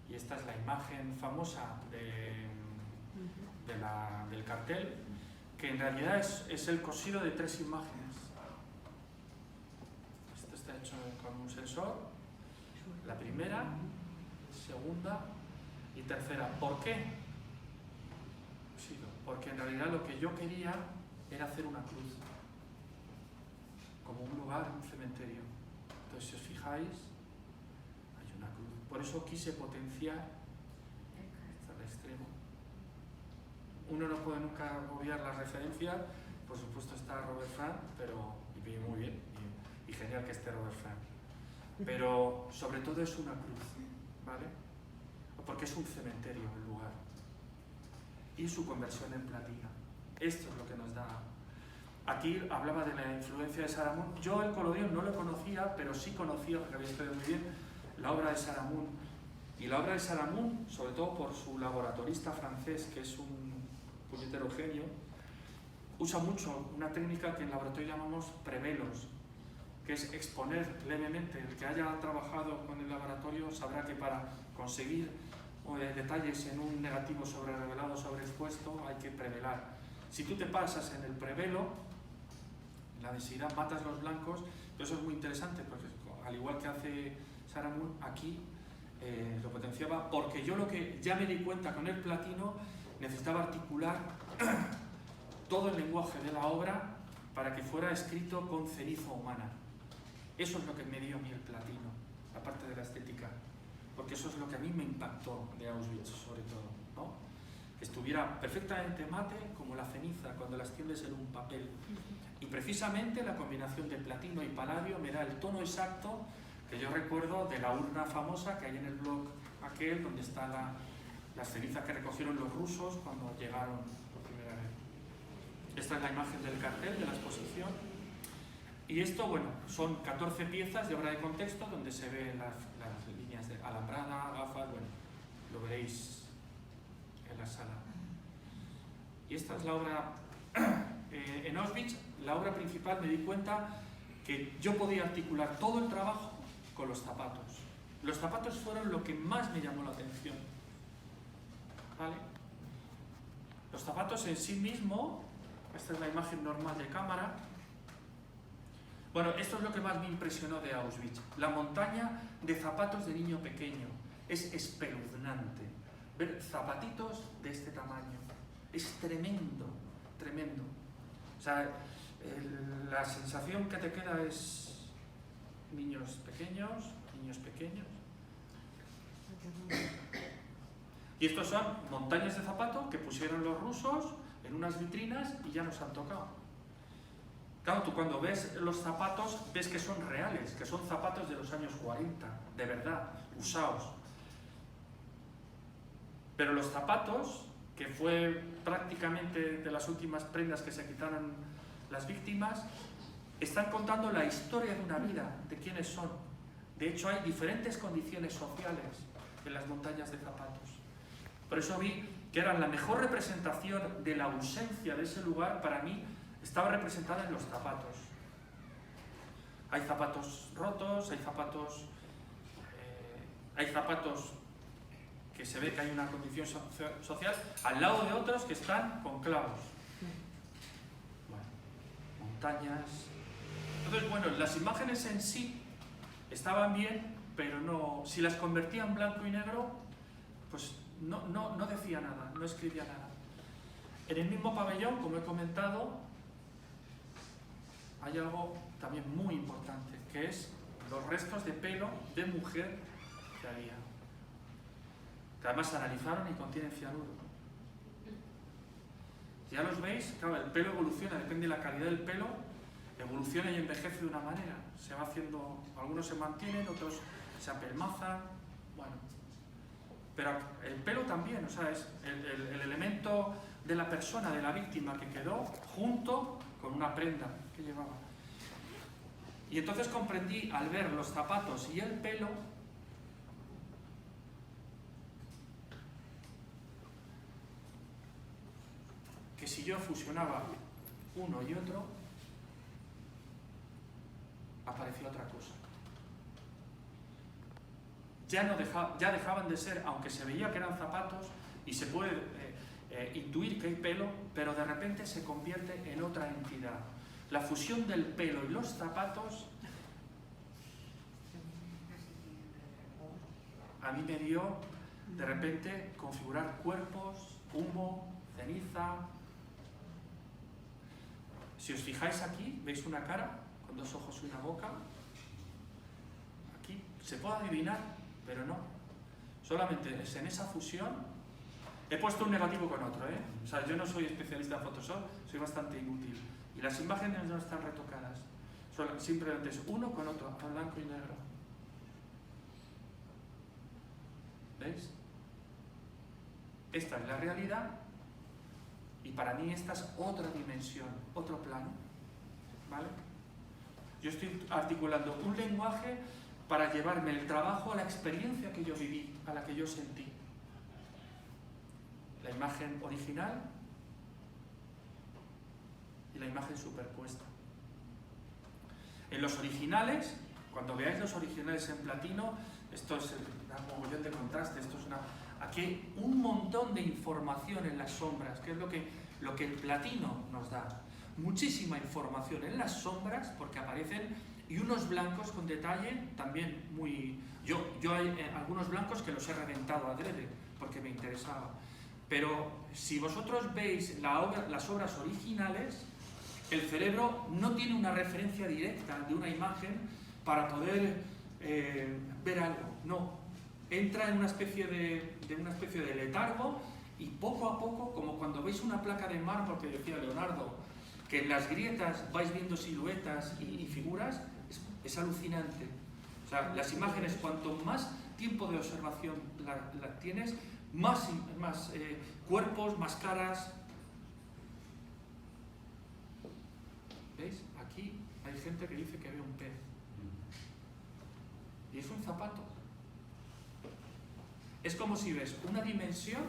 Speaker 2: Y esta es la imagen famosa del cartel, que en realidad es el cosido de 3 imágenes. Esto está hecho con un sensor, la primera, segunda y tercera. ¿Por qué? Porque en realidad lo que yo quería era hacer una cruz, como un lugar, un cementerio. Entonces, si os fijáis, hay una cruz. Por eso quise potenciar hasta el extremo. Uno no puede nunca obviar la referencia. Por supuesto está Robert Frank, pero y muy bien, y genial que esté Robert Frank. Pero sobre todo es una cruz, ¿vale? Porque es un cementerio el lugar. Y su conversión en platina. Esto es lo que nos da. Aquí hablaba de la influencia de Saramón. Yo el colodión no lo conocía, pero sí conocía, porque había estudiado muy bien, la obra de Saramón. Y la obra de Saramón, sobre todo por su laboratorista francés, que es un puñetero genio, usa mucho una técnica que en laboratorio llamamos prevelos, que es exponer levemente. El que haya trabajado con el laboratorio sabrá que para conseguir detalles en un negativo sobre revelado, sobreexpuesto, hay que prevelar. Si tú te pasas en el prevelo, la densidad, matas los blancos, pero eso es muy interesante, porque al igual que hace Saramón, aquí lo potenciaba, porque yo lo que ya me di cuenta con el platino, necesitaba articular todo el lenguaje de la obra para que fuera escrito con ceniza humana. Eso es lo que me dio a mí el platino, la parte de la estética. Porque eso es lo que a mí me impactó de Auschwitz, sobre todo, ¿no? Que estuviera perfectamente mate, como la ceniza, cuando la extiendes en un papel. Y precisamente la combinación de platino y paladio me da el tono exacto que yo recuerdo de la urna famosa que hay en el blog aquel, donde está las cenizas que recogieron los rusos cuando llegaron por primera vez. Esta es la imagen del cartel de la exposición. Y esto, bueno, son 14 piezas de obra de contexto donde se ven las líneas de alambrada, gafas, bueno, lo veréis en la sala. Y esta es la obra, en Auschwitz, la obra principal me di cuenta que yo podía articular todo el trabajo con los zapatos. Los zapatos fueron lo que más me llamó la atención, ¿vale? Los zapatos en sí mismo, esta es la imagen normal de cámara. Bueno, esto es lo que más me impresionó de Auschwitz. La montaña de zapatos de niño pequeño. Es espeluznante. ver zapatitos de este tamaño. Es tremendo, tremendo. O sea, la sensación que te queda es niños pequeños. Y estos son montañas de zapatos que pusieron los rusos en unas vitrinas y ya nos han tocado. Claro, tú cuando ves los zapatos ves que son reales, que son zapatos de los años 40, de verdad, usados. Pero los zapatos, que fue prácticamente de las últimas prendas que se quitaron las víctimas, están contando la historia de una vida, de quiénes son. De hecho, hay diferentes condiciones sociales en las montañas de zapatos. Por eso vi que eran la mejor representación de la ausencia de ese lugar, para mí, estaba representada en los zapatos. Hay zapatos rotos, hay zapatos que se ve que hay una condición social, al lado de otros que están con clavos. Bueno, montañas. Entonces, bueno, las imágenes en sí estaban bien, pero no, si las convertía en blanco y negro, pues no decía nada, no escribía nada. En el mismo pabellón, como he comentado, hay algo también muy importante, que es los restos de pelo de mujer que había. Que además se analizaron y contienen cianuro. Ya los veis, claro, el pelo evoluciona, depende de la calidad del pelo, evoluciona y envejece de una manera. Se va haciendo, algunos se mantienen, otros se apelmazan, bueno. Pero el pelo también, o sea, es el elemento de la persona, de la víctima que quedó junto con una prenda que llevaba. Y entonces comprendí, al ver los zapatos y el pelo, que si yo fusionaba uno y otro, aparecía otra cosa. Ya dejaban de ser, aunque se veía que eran zapatos, y se puede intuir que hay pelo, pero de repente se convierte en otra entidad. La fusión del pelo y los zapatos a mí me dio de repente configurar cuerpos, humo, ceniza. Si os fijáis aquí, veis una cara con dos ojos y una boca. Aquí se puede adivinar, pero no. Solamente es en esa fusión. He puesto un negativo con otro, ¿eh? O sea, yo no soy especialista en Photoshop, soy bastante inútil. Y las imágenes no están retocadas. Simplemente es uno con otro, a blanco y negro. ¿Veis? Esta es la realidad y para mí esta es otra dimensión, otro plano. ¿Vale? Yo estoy articulando un lenguaje para llevarme el trabajo a la experiencia que yo viví, a la que yo sentí. La imagen original y la imagen superpuesta. En los originales, cuando veáis los originales en platino, esto es un mogollón de contraste, esto es aquí hay un montón de información en las sombras, que es lo que el platino nos da. Muchísima información en las sombras, porque aparecen, y unos blancos con detalle también muy... Yo hay algunos blancos que los he reventado adrede, porque me interesaba. Pero si vosotros veis las obras originales, el cerebro no tiene una referencia directa de una imagen para poder ver algo, no. Entra en una especie de letargo y poco a poco, como cuando veis una placa de mármol que decía Leonardo, que en las grietas vais viendo siluetas y figuras, es alucinante. O sea, las imágenes, cuanto más tiempo de observación la tienes, más cuerpos, más caras. ¿Veis? Aquí hay gente que dice que ve un pez. Y es un zapato. Es como si ves una dimensión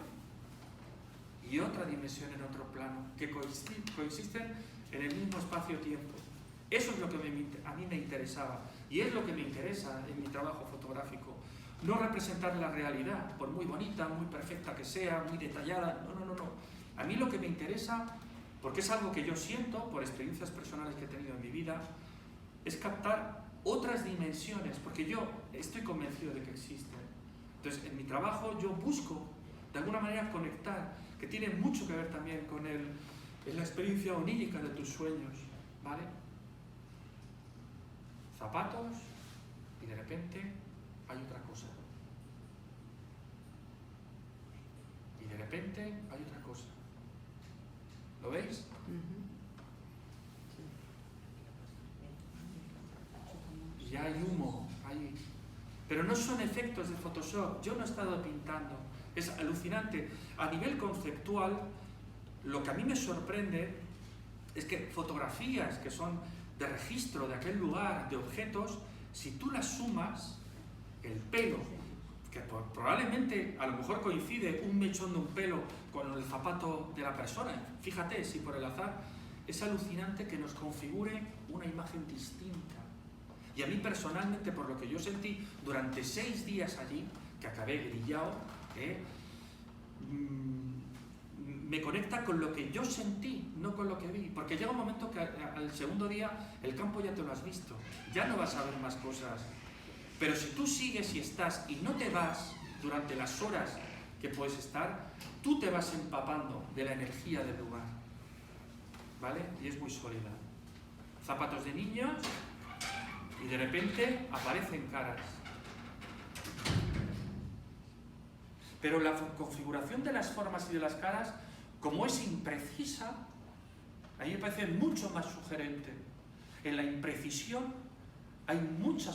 Speaker 2: y otra dimensión en otro plano, que coexisten en el mismo espacio-tiempo. Eso es lo que a mí me interesaba, y es lo que me interesa en mi trabajo fotográfico. No representar la realidad, por muy bonita, muy perfecta que sea, muy detallada, no. A mí lo que me interesa, porque es algo que yo siento por experiencias personales que he tenido en mi vida, es captar otras dimensiones, porque yo estoy convencido de que existen. Entonces, en mi trabajo yo busco de alguna manera conectar, que tiene mucho que ver también con la experiencia onírica de tus sueños, ¿vale? Zapatos y de repente hay otra cosa. Y de repente hay otra cosa. ¿Lo veis? Y ya hay humo ahí. Pero no son efectos de Photoshop. Yo no he estado pintando. Es alucinante. A nivel conceptual, lo que a mí me sorprende es que fotografías que son de registro de aquel lugar, de objetos, si tú las sumas, el pelo, que probablemente a lo mejor coincide un mechón de un pelo con el zapato de la persona, fíjate si por el azar, es alucinante que nos configure una imagen distinta. Y a mí personalmente, por lo que yo sentí durante 6 días allí, que acabé grillado, me conecta con lo que yo sentí, no con lo que vi. Porque llega un momento que al segundo día el campo ya te lo has visto, ya no vas a ver más cosas. Pero si tú sigues y estás y no te vas durante las horas que puedes estar, tú te vas empapando de la energía del lugar, ¿vale? Y es muy sólida. Zapatos de niños y de repente aparecen caras. Pero la configuración de las formas y de las caras, como es imprecisa, a mí me parece mucho más sugerente. En la imprecisión hay mucha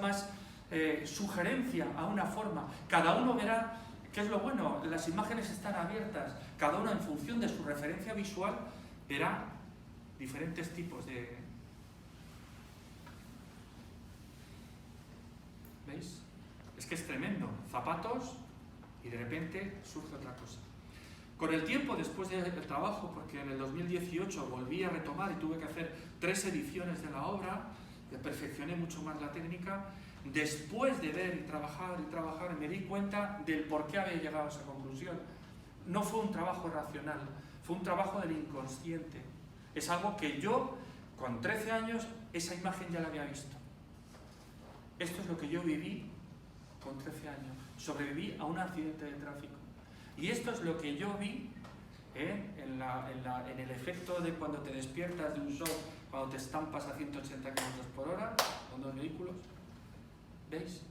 Speaker 2: más sugerencia a una forma. Cada uno verá, ¿qué es lo bueno? Las imágenes están abiertas. Cada uno, en función de su referencia visual, verá diferentes tipos de... ¿Veis? Es que es tremendo. Zapatos y de repente surge otra cosa. Con el tiempo, después del trabajo, porque en el 2018 volví a retomar y tuve que hacer 3 ediciones de la obra, perfeccioné mucho más la técnica. Después de ver y trabajar, me di cuenta del por qué había llegado a esa conclusión. No fue un trabajo racional, fue un trabajo del inconsciente. Es algo que yo, con 13 años, esa imagen ya la había visto. Esto es lo que yo viví con 13 años. Sobreviví a un accidente de tráfico. Y esto es lo que yo vi en el efecto de cuando te despiertas de un shock, cuando te estampas a 180 km/h con 2 vehículos. ¿Veis?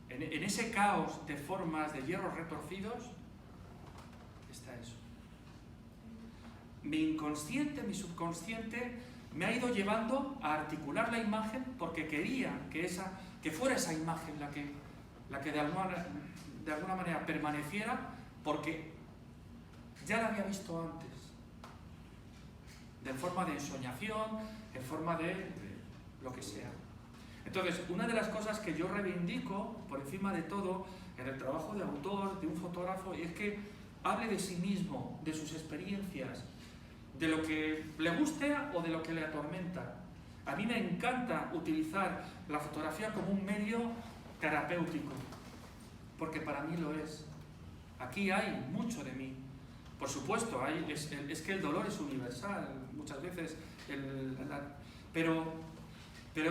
Speaker 2: En ese caos de formas, de hierros retorcidos, está eso. Mi inconsciente, mi subconsciente, me ha ido llevando a articular la imagen porque quería que fuera esa imagen la que de alguna manera permaneciera, porque ya la había visto antes, de forma de ensoñación, en forma de lo que sea. Entonces, una de las cosas que yo reivindico, por encima de todo, en el trabajo de autor, de un fotógrafo, es que hable de sí mismo, de sus experiencias, de lo que le guste o de lo que le atormenta. A mí me encanta utilizar la fotografía como un medio terapéutico, porque para mí lo es. Aquí hay mucho de mí. Por supuesto, es que el dolor es universal, muchas veces, pero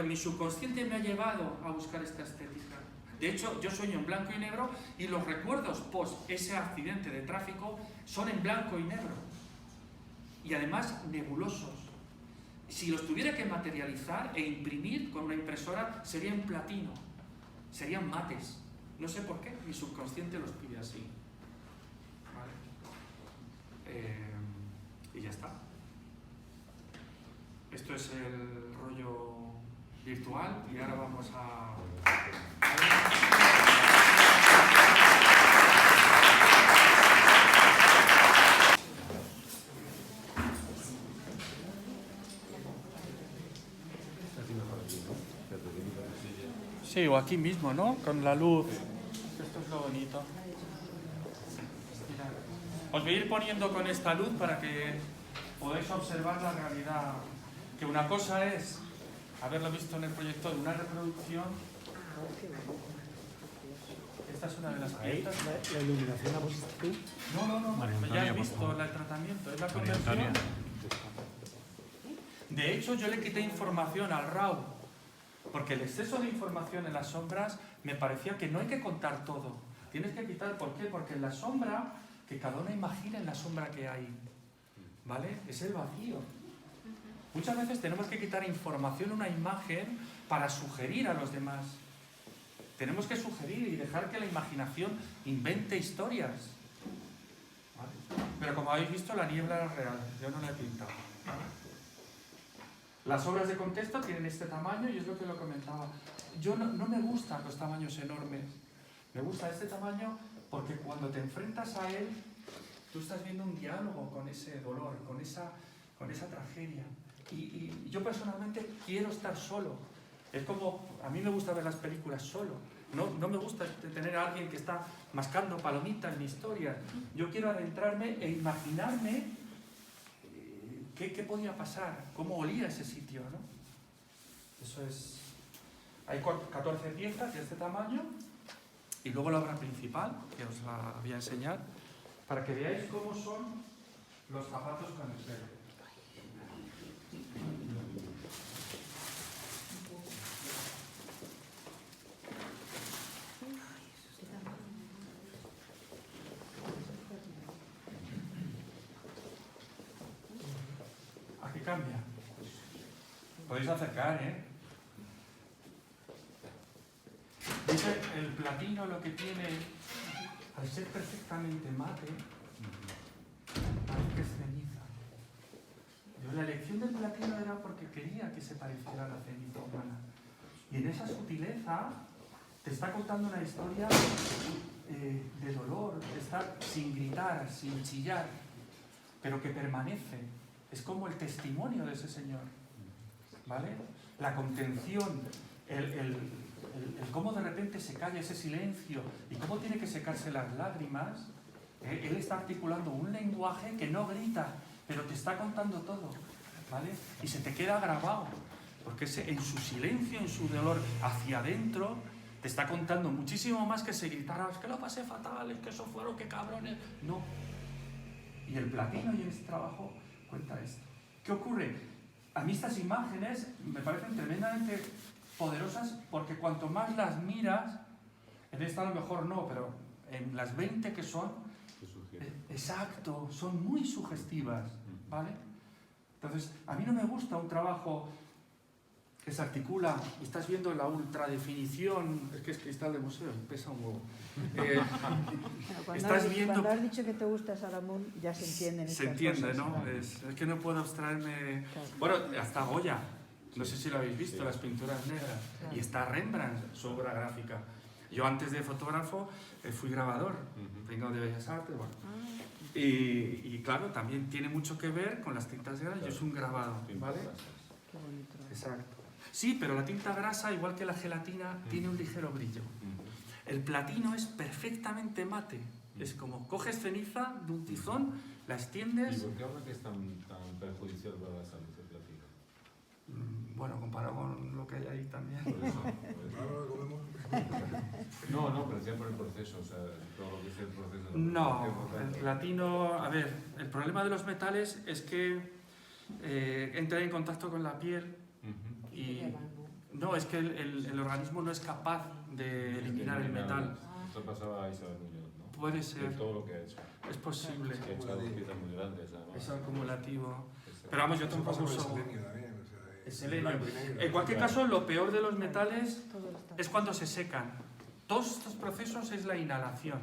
Speaker 2: mi subconsciente me ha llevado a buscar esta estética. De hecho, yo sueño en blanco y negro y los recuerdos post ese accidente de tráfico son en blanco y negro. Y además nebulosos. Si los tuviera que materializar e imprimir con una impresora, sería en platino, serían mates. No sé por qué, mi subconsciente los pide así. ¿Vale? Y ya está. Esto es el rollo virtual y ahora vamos a... Sí, o aquí mismo, ¿no? Con la luz. Esto es lo bonito. Mirad. Os voy a ir poniendo con esta luz para que podáis observar la realidad. Que una cosa es haberlo visto en el proyector, una reproducción. Esta es una de las piezas.
Speaker 7: ¿La iluminación la pusiste tú?
Speaker 2: No. Ya has visto el tratamiento. Es la conversión. De hecho, yo le quité información al RAW Porque el exceso de información en las sombras me parecía que no hay que contar todo. Tienes que quitar, ¿por qué? Porque en la sombra, que cada uno imagina en la sombra que hay, ¿vale? Es el vacío. Muchas veces tenemos que quitar información en una imagen para sugerir a los demás. Tenemos que sugerir y dejar que la imaginación invente historias. ¿Vale? Pero como habéis visto, la niebla era real, yo no la he pintado. Las obras de contexto tienen este tamaño y es lo que lo comentaba. Yo no me gustan los tamaños enormes. Me gusta este tamaño porque cuando te enfrentas a él, tú estás viendo un diálogo con ese dolor, con esa tragedia. Y yo personalmente quiero estar solo. Es como, a mí me gusta ver las películas solo. No me gusta tener a alguien que está mascando palomitas en mi historia. Yo quiero adentrarme e imaginarme qué podía pasar, cómo olía ese sitio, ¿no? Eso es... Hay 14 piezas de este tamaño y luego la obra principal, que os la voy a enseñar, para que veáis cómo son los zapatos con el pelo. Aquí cambia. Podéis acercar, ¿eh? Dice, el platino lo que tiene, al ser perfectamente mate, parece que es ceniza. La elección del platino era porque quería que se pareciera a la ceniza humana. Y en esa sutileza te está contando una historia de dolor, de estar sin gritar, sin chillar, pero que permanece. Es como el testimonio de ese señor, ¿vale? La contención, el cómo de repente se calla ese silencio y cómo tiene que secarse las lágrimas. Él está articulando un lenguaje que no grita, pero te está contando todo, ¿vale? Y se te queda grabado, porque en su silencio, en su dolor hacia adentro, te está contando muchísimo más que si gritara, es que lo pasé fatal, es que eso fueron, qué cabrones. No. Y el platino y este trabajo cuenta esto. ¿Qué ocurre? A mí estas imágenes me parecen tremendamente poderosas porque cuanto más las miras, en esta a lo mejor no, pero en las 20 que son, exacto, son muy sugestivas, ¿vale? Entonces, a mí no me gusta un trabajo que se articula y estás viendo la ultradefinición, es que es cristal de museo, pesa un huevo.
Speaker 3: Cuando has dicho que te gusta Salamón, ya se entienden estas
Speaker 2: Se entiende,
Speaker 3: cosas,
Speaker 2: ¿no?
Speaker 3: claro.
Speaker 2: Es que no puedo abstraerme...
Speaker 3: Claro.
Speaker 2: Bueno, hasta Goya, no sé si lo habéis visto, las pinturas negras,
Speaker 3: Claro.
Speaker 2: y está Rembrandt, su obra gráfica. Yo antes de fotógrafo fui grabador, vengo de Bellas Artes, bueno. Y claro, también tiene mucho que ver con las tintas negras, yo soy un grabado, ¿vale?
Speaker 3: Qué bonito.
Speaker 2: Exacto. Sí, pero la tinta grasa, igual que la gelatina, tiene un ligero brillo. El platino es perfectamente mate. Es como coges ceniza de un tizón, la
Speaker 1: ¿Y
Speaker 2: extiendes...
Speaker 1: por qué ahora que es tan perjudicial para la salud el platino?
Speaker 2: Bueno, comparado con lo que hay ahí también.
Speaker 1: Por eso.
Speaker 5: Claro, lo comemos.
Speaker 1: No, pero decía por el proceso, o sea, todo lo que es el proceso de
Speaker 2: No,
Speaker 1: fabricación,
Speaker 2: el platino... A ver, el problema de los metales es que entra en contacto con la piel y... No, es que el organismo no es capaz de eliminar el metal.
Speaker 1: Esto pasaba a Isabel Muñoz, ¿no?
Speaker 2: Puede
Speaker 1: De
Speaker 2: ser,
Speaker 1: todo lo que ha hecho.
Speaker 2: es posible,
Speaker 1: Que ha hecho dos piezas muy grandes, además.
Speaker 2: es acumulativo. Pero vamos, yo
Speaker 5: Eso pasa
Speaker 2: tampoco
Speaker 5: con el
Speaker 2: uso...
Speaker 5: selenio también, o sea,
Speaker 2: El selenio.
Speaker 5: blanco y negro.
Speaker 2: En cualquier caso, lo peor de los metales
Speaker 3: Todo está-
Speaker 2: es cuando se secan. Todos estos procesos es la inhalación,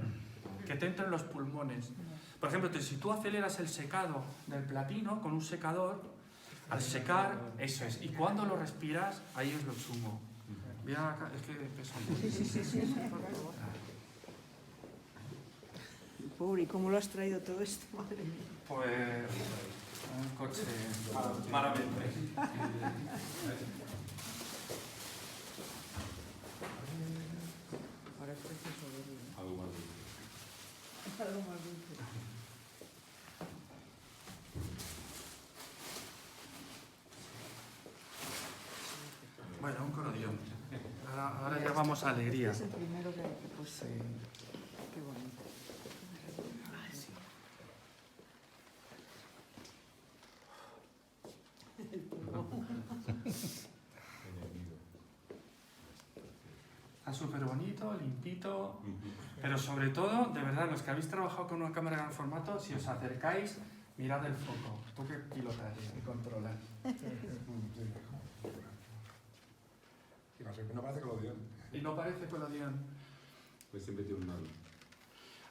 Speaker 2: que te entra en los pulmones. Por ejemplo, si tú aceleras el secado del platino con un secador, al secar, eso es. Y cuando lo respiras, ahí es lo chungo. Mira acá, es que pesa un poco.
Speaker 3: Sí. Pobre, ¿y cómo lo has traído todo esto? Madre mía.
Speaker 2: Pues un coche malamente.
Speaker 3: Ahora es precioso verlo.
Speaker 1: Algo más dulce.
Speaker 3: Algo más dulce.
Speaker 2: Bueno, un corodión. Ahora ya vamos a alegría.
Speaker 3: Es el primero que he puesto. Qué bonito.
Speaker 1: En el nido.
Speaker 2: Está súper bonito, limpito, pero sobre todo, de verdad, los que habéis trabajado con una cámara de gran formato, si os acercáis, mirad el foco. Tú que pilotas y controlas.
Speaker 5: Y no parece que lo digan.
Speaker 2: Y no parece que lo digan.
Speaker 1: Pues siempre tiene un halo.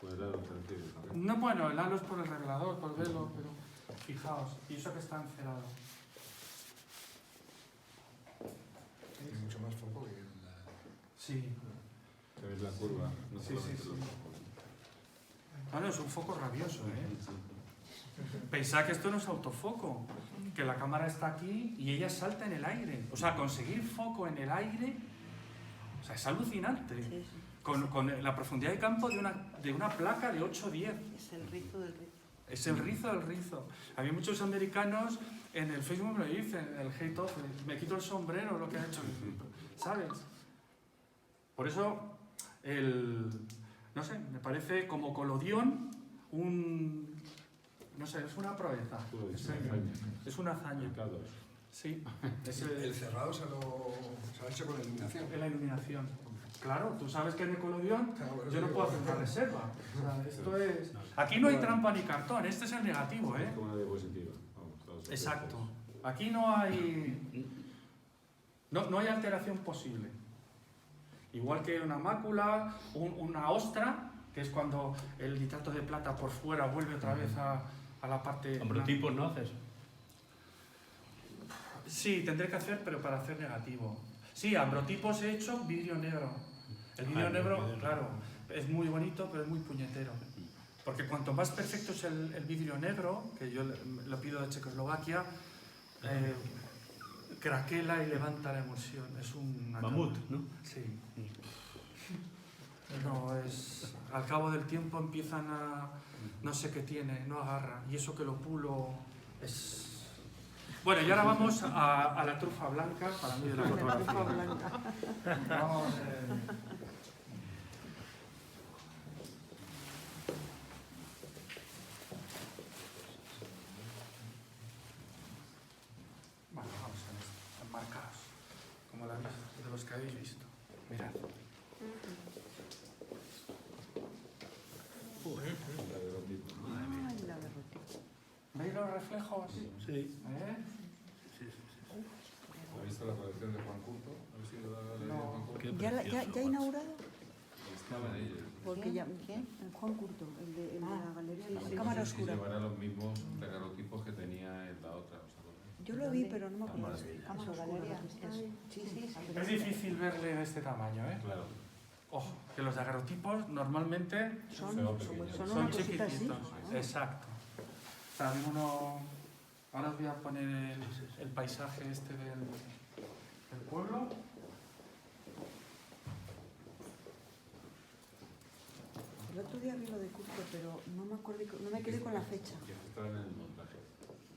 Speaker 1: Pues el halo tranquilo.
Speaker 2: No, bueno, el halo es por el revelador, por verlo, pero fijaos, y eso que está encerado.
Speaker 5: Tiene mucho más foco que el...
Speaker 2: Sí.
Speaker 1: Se ve la curva, no
Speaker 2: Sí,
Speaker 1: solamente
Speaker 2: sí,
Speaker 1: los
Speaker 2: sí.
Speaker 1: ojos.
Speaker 2: Bueno, es un foco rabioso, Pensad que esto no es autofoco, que la cámara está aquí y ella salta en el aire. O sea, conseguir foco en el aire, o sea, es alucinante.
Speaker 3: Sí, sí.
Speaker 2: Con la profundidad de campo de una placa de 8 o 10.
Speaker 3: Es el rizo del rizo.
Speaker 2: Es el rizo del rizo. A mí muchos americanos en el Facebook me lo dicen, el hate off, me quito el sombrero lo que ha hecho, ¿sabes? Por eso, no sé, me parece como colodión no sé, es una proeza. Es una hazaña.
Speaker 1: Mercados.
Speaker 2: Sí.
Speaker 5: El cerrado se ha hecho con la iluminación.
Speaker 2: Es la iluminación. Claro, tú sabes que en Ecolodión yo no puedo hacer una reserva. O sea, esto es... Aquí no hay trampa ni cartón, este es el negativo,
Speaker 1: Es como una diapositiva. Vamos, todos
Speaker 2: Exacto. Aquí no hay... No hay alteración posible. Igual que una mácula, una ostra, que es cuando el nitrato de plata por fuera vuelve otra vez a la parte...
Speaker 4: Ambrotipos no haces.
Speaker 2: Sí, tendré que hacer, pero para hacer negativo. Sí, ambrotipos he hecho vidrio negro. El vidrio negro, claro, es muy bonito, pero es muy puñetero. Porque cuanto más perfecto es el vidrio negro, que yo lo pido de Checoslovaquia, craquela y levanta la emulsión. Es un...
Speaker 4: Mamut, ¿no?
Speaker 2: Sí. No, es... Al cabo del tiempo empiezan a... No sé qué tiene, no agarra. Y eso que lo pulo es... Bueno, y ahora vamos a la trufa blanca, para mí de la fotografía. Vamos, Bueno, vamos a ver, enmarcados, como de los que habéis visto. Mirad.
Speaker 3: Ay, la derrotí.
Speaker 2: ¿Veis los reflejos?
Speaker 4: Sí.
Speaker 1: ¿Has visto la colección de Juan Curto? ¿Has visto la galería de Juan Curto?
Speaker 3: ¿Ya ha inaugurado?
Speaker 1: Estaba en ellos.
Speaker 3: Porque ya... Juan Curto, el de la galería de la Cámara
Speaker 1: No sé si
Speaker 3: Oscura.
Speaker 1: llevará los mismos daguerrotipos que tenía en la otra. ¿os acordáis?
Speaker 3: Yo lo vi, pero no me acuerdo.
Speaker 6: Cámara Oscura. Sí.
Speaker 2: Es difícil verle a este tamaño, ¿eh?
Speaker 1: Claro.
Speaker 2: Ojo, que los daguerrotipos normalmente
Speaker 3: Son
Speaker 2: son
Speaker 3: una cosita así.
Speaker 2: chiquititos. Exacto. También uno... Ahora os voy a poner el paisaje este del pueblo.
Speaker 3: El otro día vi lo de Curto, pero no me acuerdo, no me quedé con la fecha.
Speaker 1: Ya estaba en el montaje.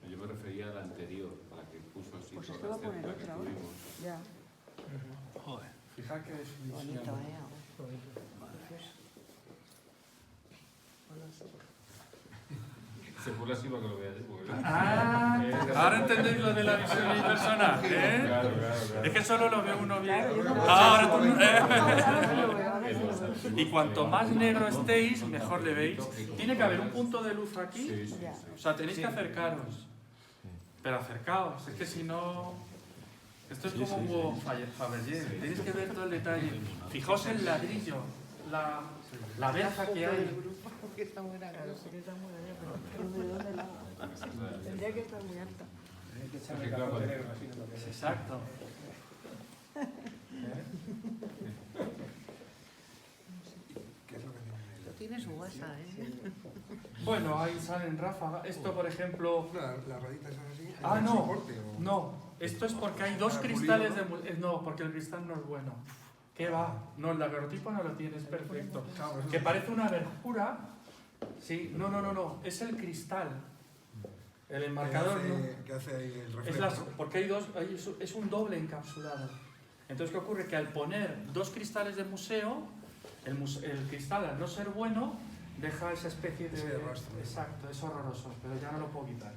Speaker 1: Yo me refería a la anterior, a la que puso así.
Speaker 3: Pues
Speaker 1: toda
Speaker 3: es que va a
Speaker 1: la
Speaker 3: poner
Speaker 1: estética que
Speaker 3: otra ahora.
Speaker 1: tuvimos.
Speaker 3: Ya.
Speaker 4: Joder.
Speaker 2: Fija que es
Speaker 6: Bonito,
Speaker 1: Se fue la Silva que lo veía allí.
Speaker 2: Ahora entendéis lo de la visión unipersonal, ¿eh?
Speaker 1: Claro.
Speaker 2: Es que solo lo ve uno bien.
Speaker 3: Claro, yo no-
Speaker 2: Ahora tú-
Speaker 3: Ahora sí lo veo, ahora sí lo veo.
Speaker 2: Y cuanto más negro estéis, mejor le veis. Tiene que haber un punto de luz aquí.
Speaker 1: Sí.
Speaker 3: Ya.
Speaker 2: O sea, tenéis que acercaros. Pero acercaos, es que si no... Esto es como un huevo Fabergé. Tenéis que ver todo el detalle. Fijaos el ladrillo, la verja que hay.
Speaker 6: Que está muy grande.
Speaker 3: Tendría que estar muy alta.
Speaker 2: Exacto.
Speaker 5: ¿Qué es lo que tiene?
Speaker 6: Lo tiene su guasa,
Speaker 2: Bueno, ahí salen ráfagas. Esto, por ejemplo...
Speaker 5: La ruedita es así.
Speaker 2: Ah,
Speaker 5: ¿el
Speaker 2: no.
Speaker 5: soporte o...?
Speaker 2: No, esto es porque hay dos cristales de... No, porque el cristal no es bueno. ¿Qué va? No, el daguerrotipo no lo tiene, es perfecto.
Speaker 5: Claro, eso
Speaker 2: Que
Speaker 5: sí.
Speaker 2: parece una abertura. Sí, no. Es el cristal. El enmarcador no.
Speaker 5: ¿Qué hace ahí el
Speaker 2: Es
Speaker 5: reflejo?
Speaker 2: porque hay dos, es un doble encapsulado. Entonces, ¿qué ocurre? Que al poner dos cristales de museo, el cristal, al no ser bueno, deja esa especie de...
Speaker 5: Ese rastro.
Speaker 2: Exacto, es horroroso, pero ya no lo puedo quitar.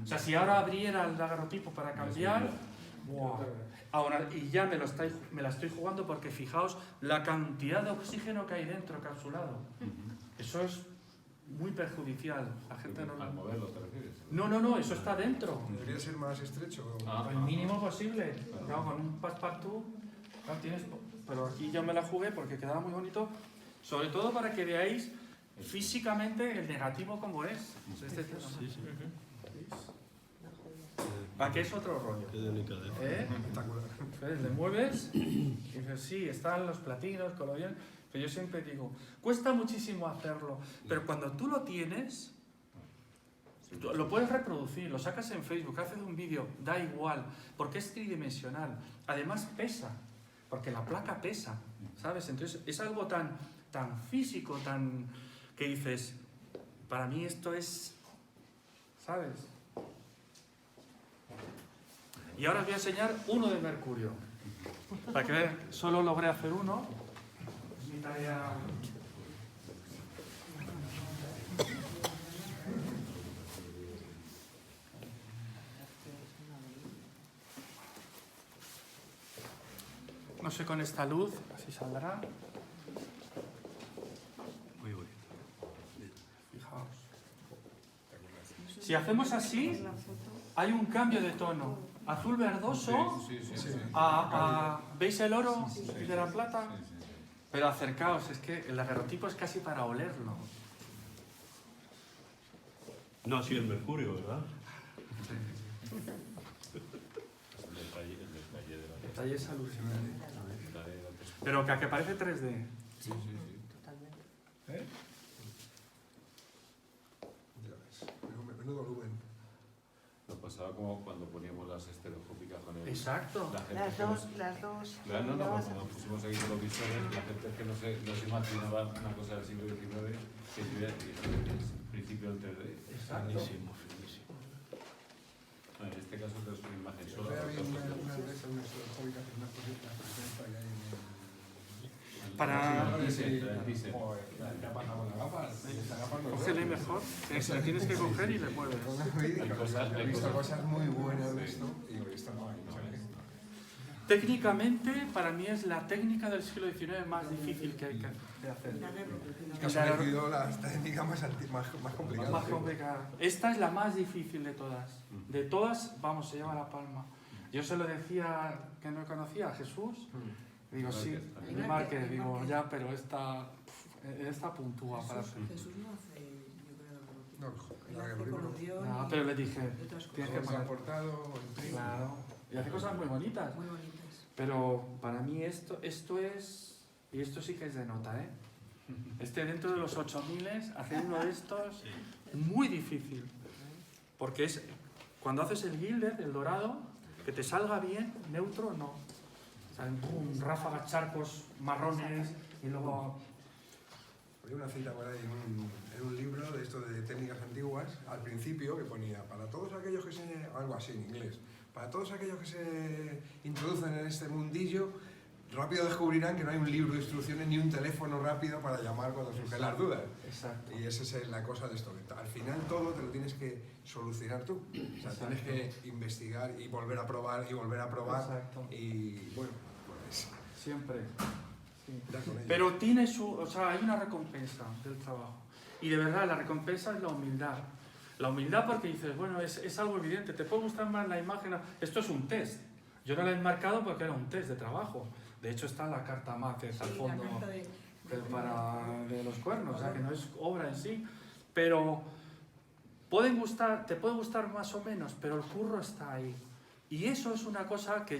Speaker 2: O sea, si ahora abriera el daguerrotipo para cambiar, Buah. Ahora, y ya me la estoy jugando porque fijaos la cantidad de oxígeno que hay dentro capsulado. Eso es muy perjudicial. La gente no...
Speaker 1: Al moverlo, ¿te refieres?
Speaker 2: No, eso está dentro.
Speaker 5: ¿Debería ser más estrecho?
Speaker 2: El mínimo posible. Claro, con un passepartout, claro, tienes... Pero aquí ya me la jugué porque quedaba muy bonito. Sobre todo para que veáis físicamente el negativo como es. Aquí es otro rollo.
Speaker 4: Qué delicadeza.
Speaker 5: Espectacular.
Speaker 2: Le mueves y dices, sí, están los platinos, con lo bien. Pero yo siempre digo, cuesta muchísimo hacerlo. Pero cuando tú lo tienes, lo puedes reproducir, lo sacas en Facebook, haces un vídeo, da igual, porque es tridimensional. Además pesa, porque la placa pesa, ¿sabes? Entonces es algo tan físico, tan que dices, para mí esto es, ¿sabes? Y ahora os voy a enseñar uno de mercurio. Para que vean, solo logré hacer uno. Es mi tarea. No sé con esta luz, si saldrá. Fijaos. Si hacemos así, hay un cambio de tono. Azul verdoso,
Speaker 1: Sí.
Speaker 2: ¿veis el oro de la plata? Pero acercaos, es que el daguerrotipo es casi para olerlo.
Speaker 4: No ha sido el mercurio, ¿verdad?
Speaker 1: El
Speaker 2: Detalle es alucinante. Pero que a que parece 3D.
Speaker 1: Sí.
Speaker 6: Totalmente.
Speaker 5: Ya ves. Menudo volumen.
Speaker 1: Nos pasaba como cuando poníamos las estereoscópicas con el...
Speaker 2: Exacto.
Speaker 1: La gente
Speaker 6: Las
Speaker 1: que
Speaker 6: dos.
Speaker 1: Claro, no, cuando nos pusimos aquí con los visores, la gente que no se imaginaba una cosa del siglo XIX que estuviera el principio del 3D.
Speaker 2: Exacto.
Speaker 4: Finísimo, finísimo.
Speaker 1: En este caso que es una imagen solo.
Speaker 5: Había una de esas, unas estereoscópicas, unas cositas que hay en el...
Speaker 2: Para...
Speaker 1: El diésel.
Speaker 2: Cógele mejor, le tienes que coger y le mueves.
Speaker 5: He visto cosas muy buenas de esto y digo, esto no hay.
Speaker 2: Técnicamente, para mí es la técnica del siglo XIX más difícil que hay que hacer.
Speaker 5: Es que has elegido la técnica más complicada.
Speaker 2: Más complicada. Esta es la más difícil de todas. De todas, vamos, se lleva la palma. Yo se lo decía que no conocía a Jesús. Digo, sí, Márquez, digo, ya, pero esta puntúa para hacer.
Speaker 3: Jesús no hace, yo creo,
Speaker 5: No,
Speaker 3: él hace coloreón
Speaker 2: No,
Speaker 3: y
Speaker 2: pero le dije,
Speaker 3: otras
Speaker 2: tienes
Speaker 3: cosas
Speaker 2: que
Speaker 5: se ha
Speaker 2: poner...
Speaker 5: aportado el primo.
Speaker 2: Claro, y hace cosas muy bonitas.
Speaker 3: muy bonitas.
Speaker 2: Pero para mí esto es... Y esto sí que es de nota, ¿eh? Dentro de los 8000, hacer uno de estos, muy difícil. Porque es... Cuando haces el gilded, el dorado, que te salga bien, neutro, no. Un ráfaga, charcos marrones y luego...
Speaker 5: Había una cita por ahí en un libro de esto de técnicas antiguas, al principio, que ponía, para todos aquellos que se... algo así en inglés, para todos aquellos que se introducen en este mundillo, rápido descubrirán que no hay un libro de instrucciones ni un teléfono rápido para llamar cuando surgen las dudas.
Speaker 2: Exacto.
Speaker 5: Y esa es la cosa de esto. Al final todo te lo tienes que solucionar tú. O sea, tienes que investigar y volver a probar y volver a probar.
Speaker 2: Exacto.
Speaker 5: Y bueno, pues...
Speaker 2: Siempre. Sí.
Speaker 5: dar con ello.
Speaker 2: Pero tiene hay una recompensa del trabajo. Y de verdad, la recompensa es la humildad. La humildad porque dices, bueno, es algo evidente, te puede gustar más la imagen. Esto es un test. Yo no la he enmarcado porque era un test de trabajo. De hecho está la carta mates al fondo de los cuernos, o sea que no es obra en sí. Pero te puede gustar más o menos, pero el curro está ahí. Y eso es una cosa que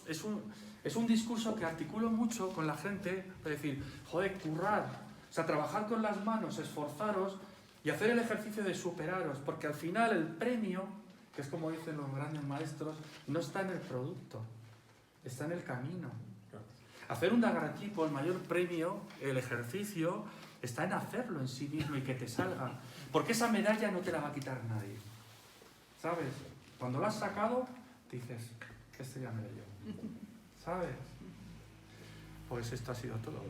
Speaker 2: es un discurso que articulo mucho con la gente, de decir, joder, currar, o sea, trabajar con las manos, esforzaros y hacer el ejercicio de superaros, porque al final el premio, que es como dicen los grandes maestros, no está en el producto, está en el camino. Hacer un daguerrotipo, el mayor premio, el ejercicio, está en hacerlo en sí mismo y que te salga, porque esa medalla no te la va a quitar nadie, ¿sabes? Cuando la has sacado, dices, este ya me lo llevo, ¿sabes? Pues esto ha sido todo.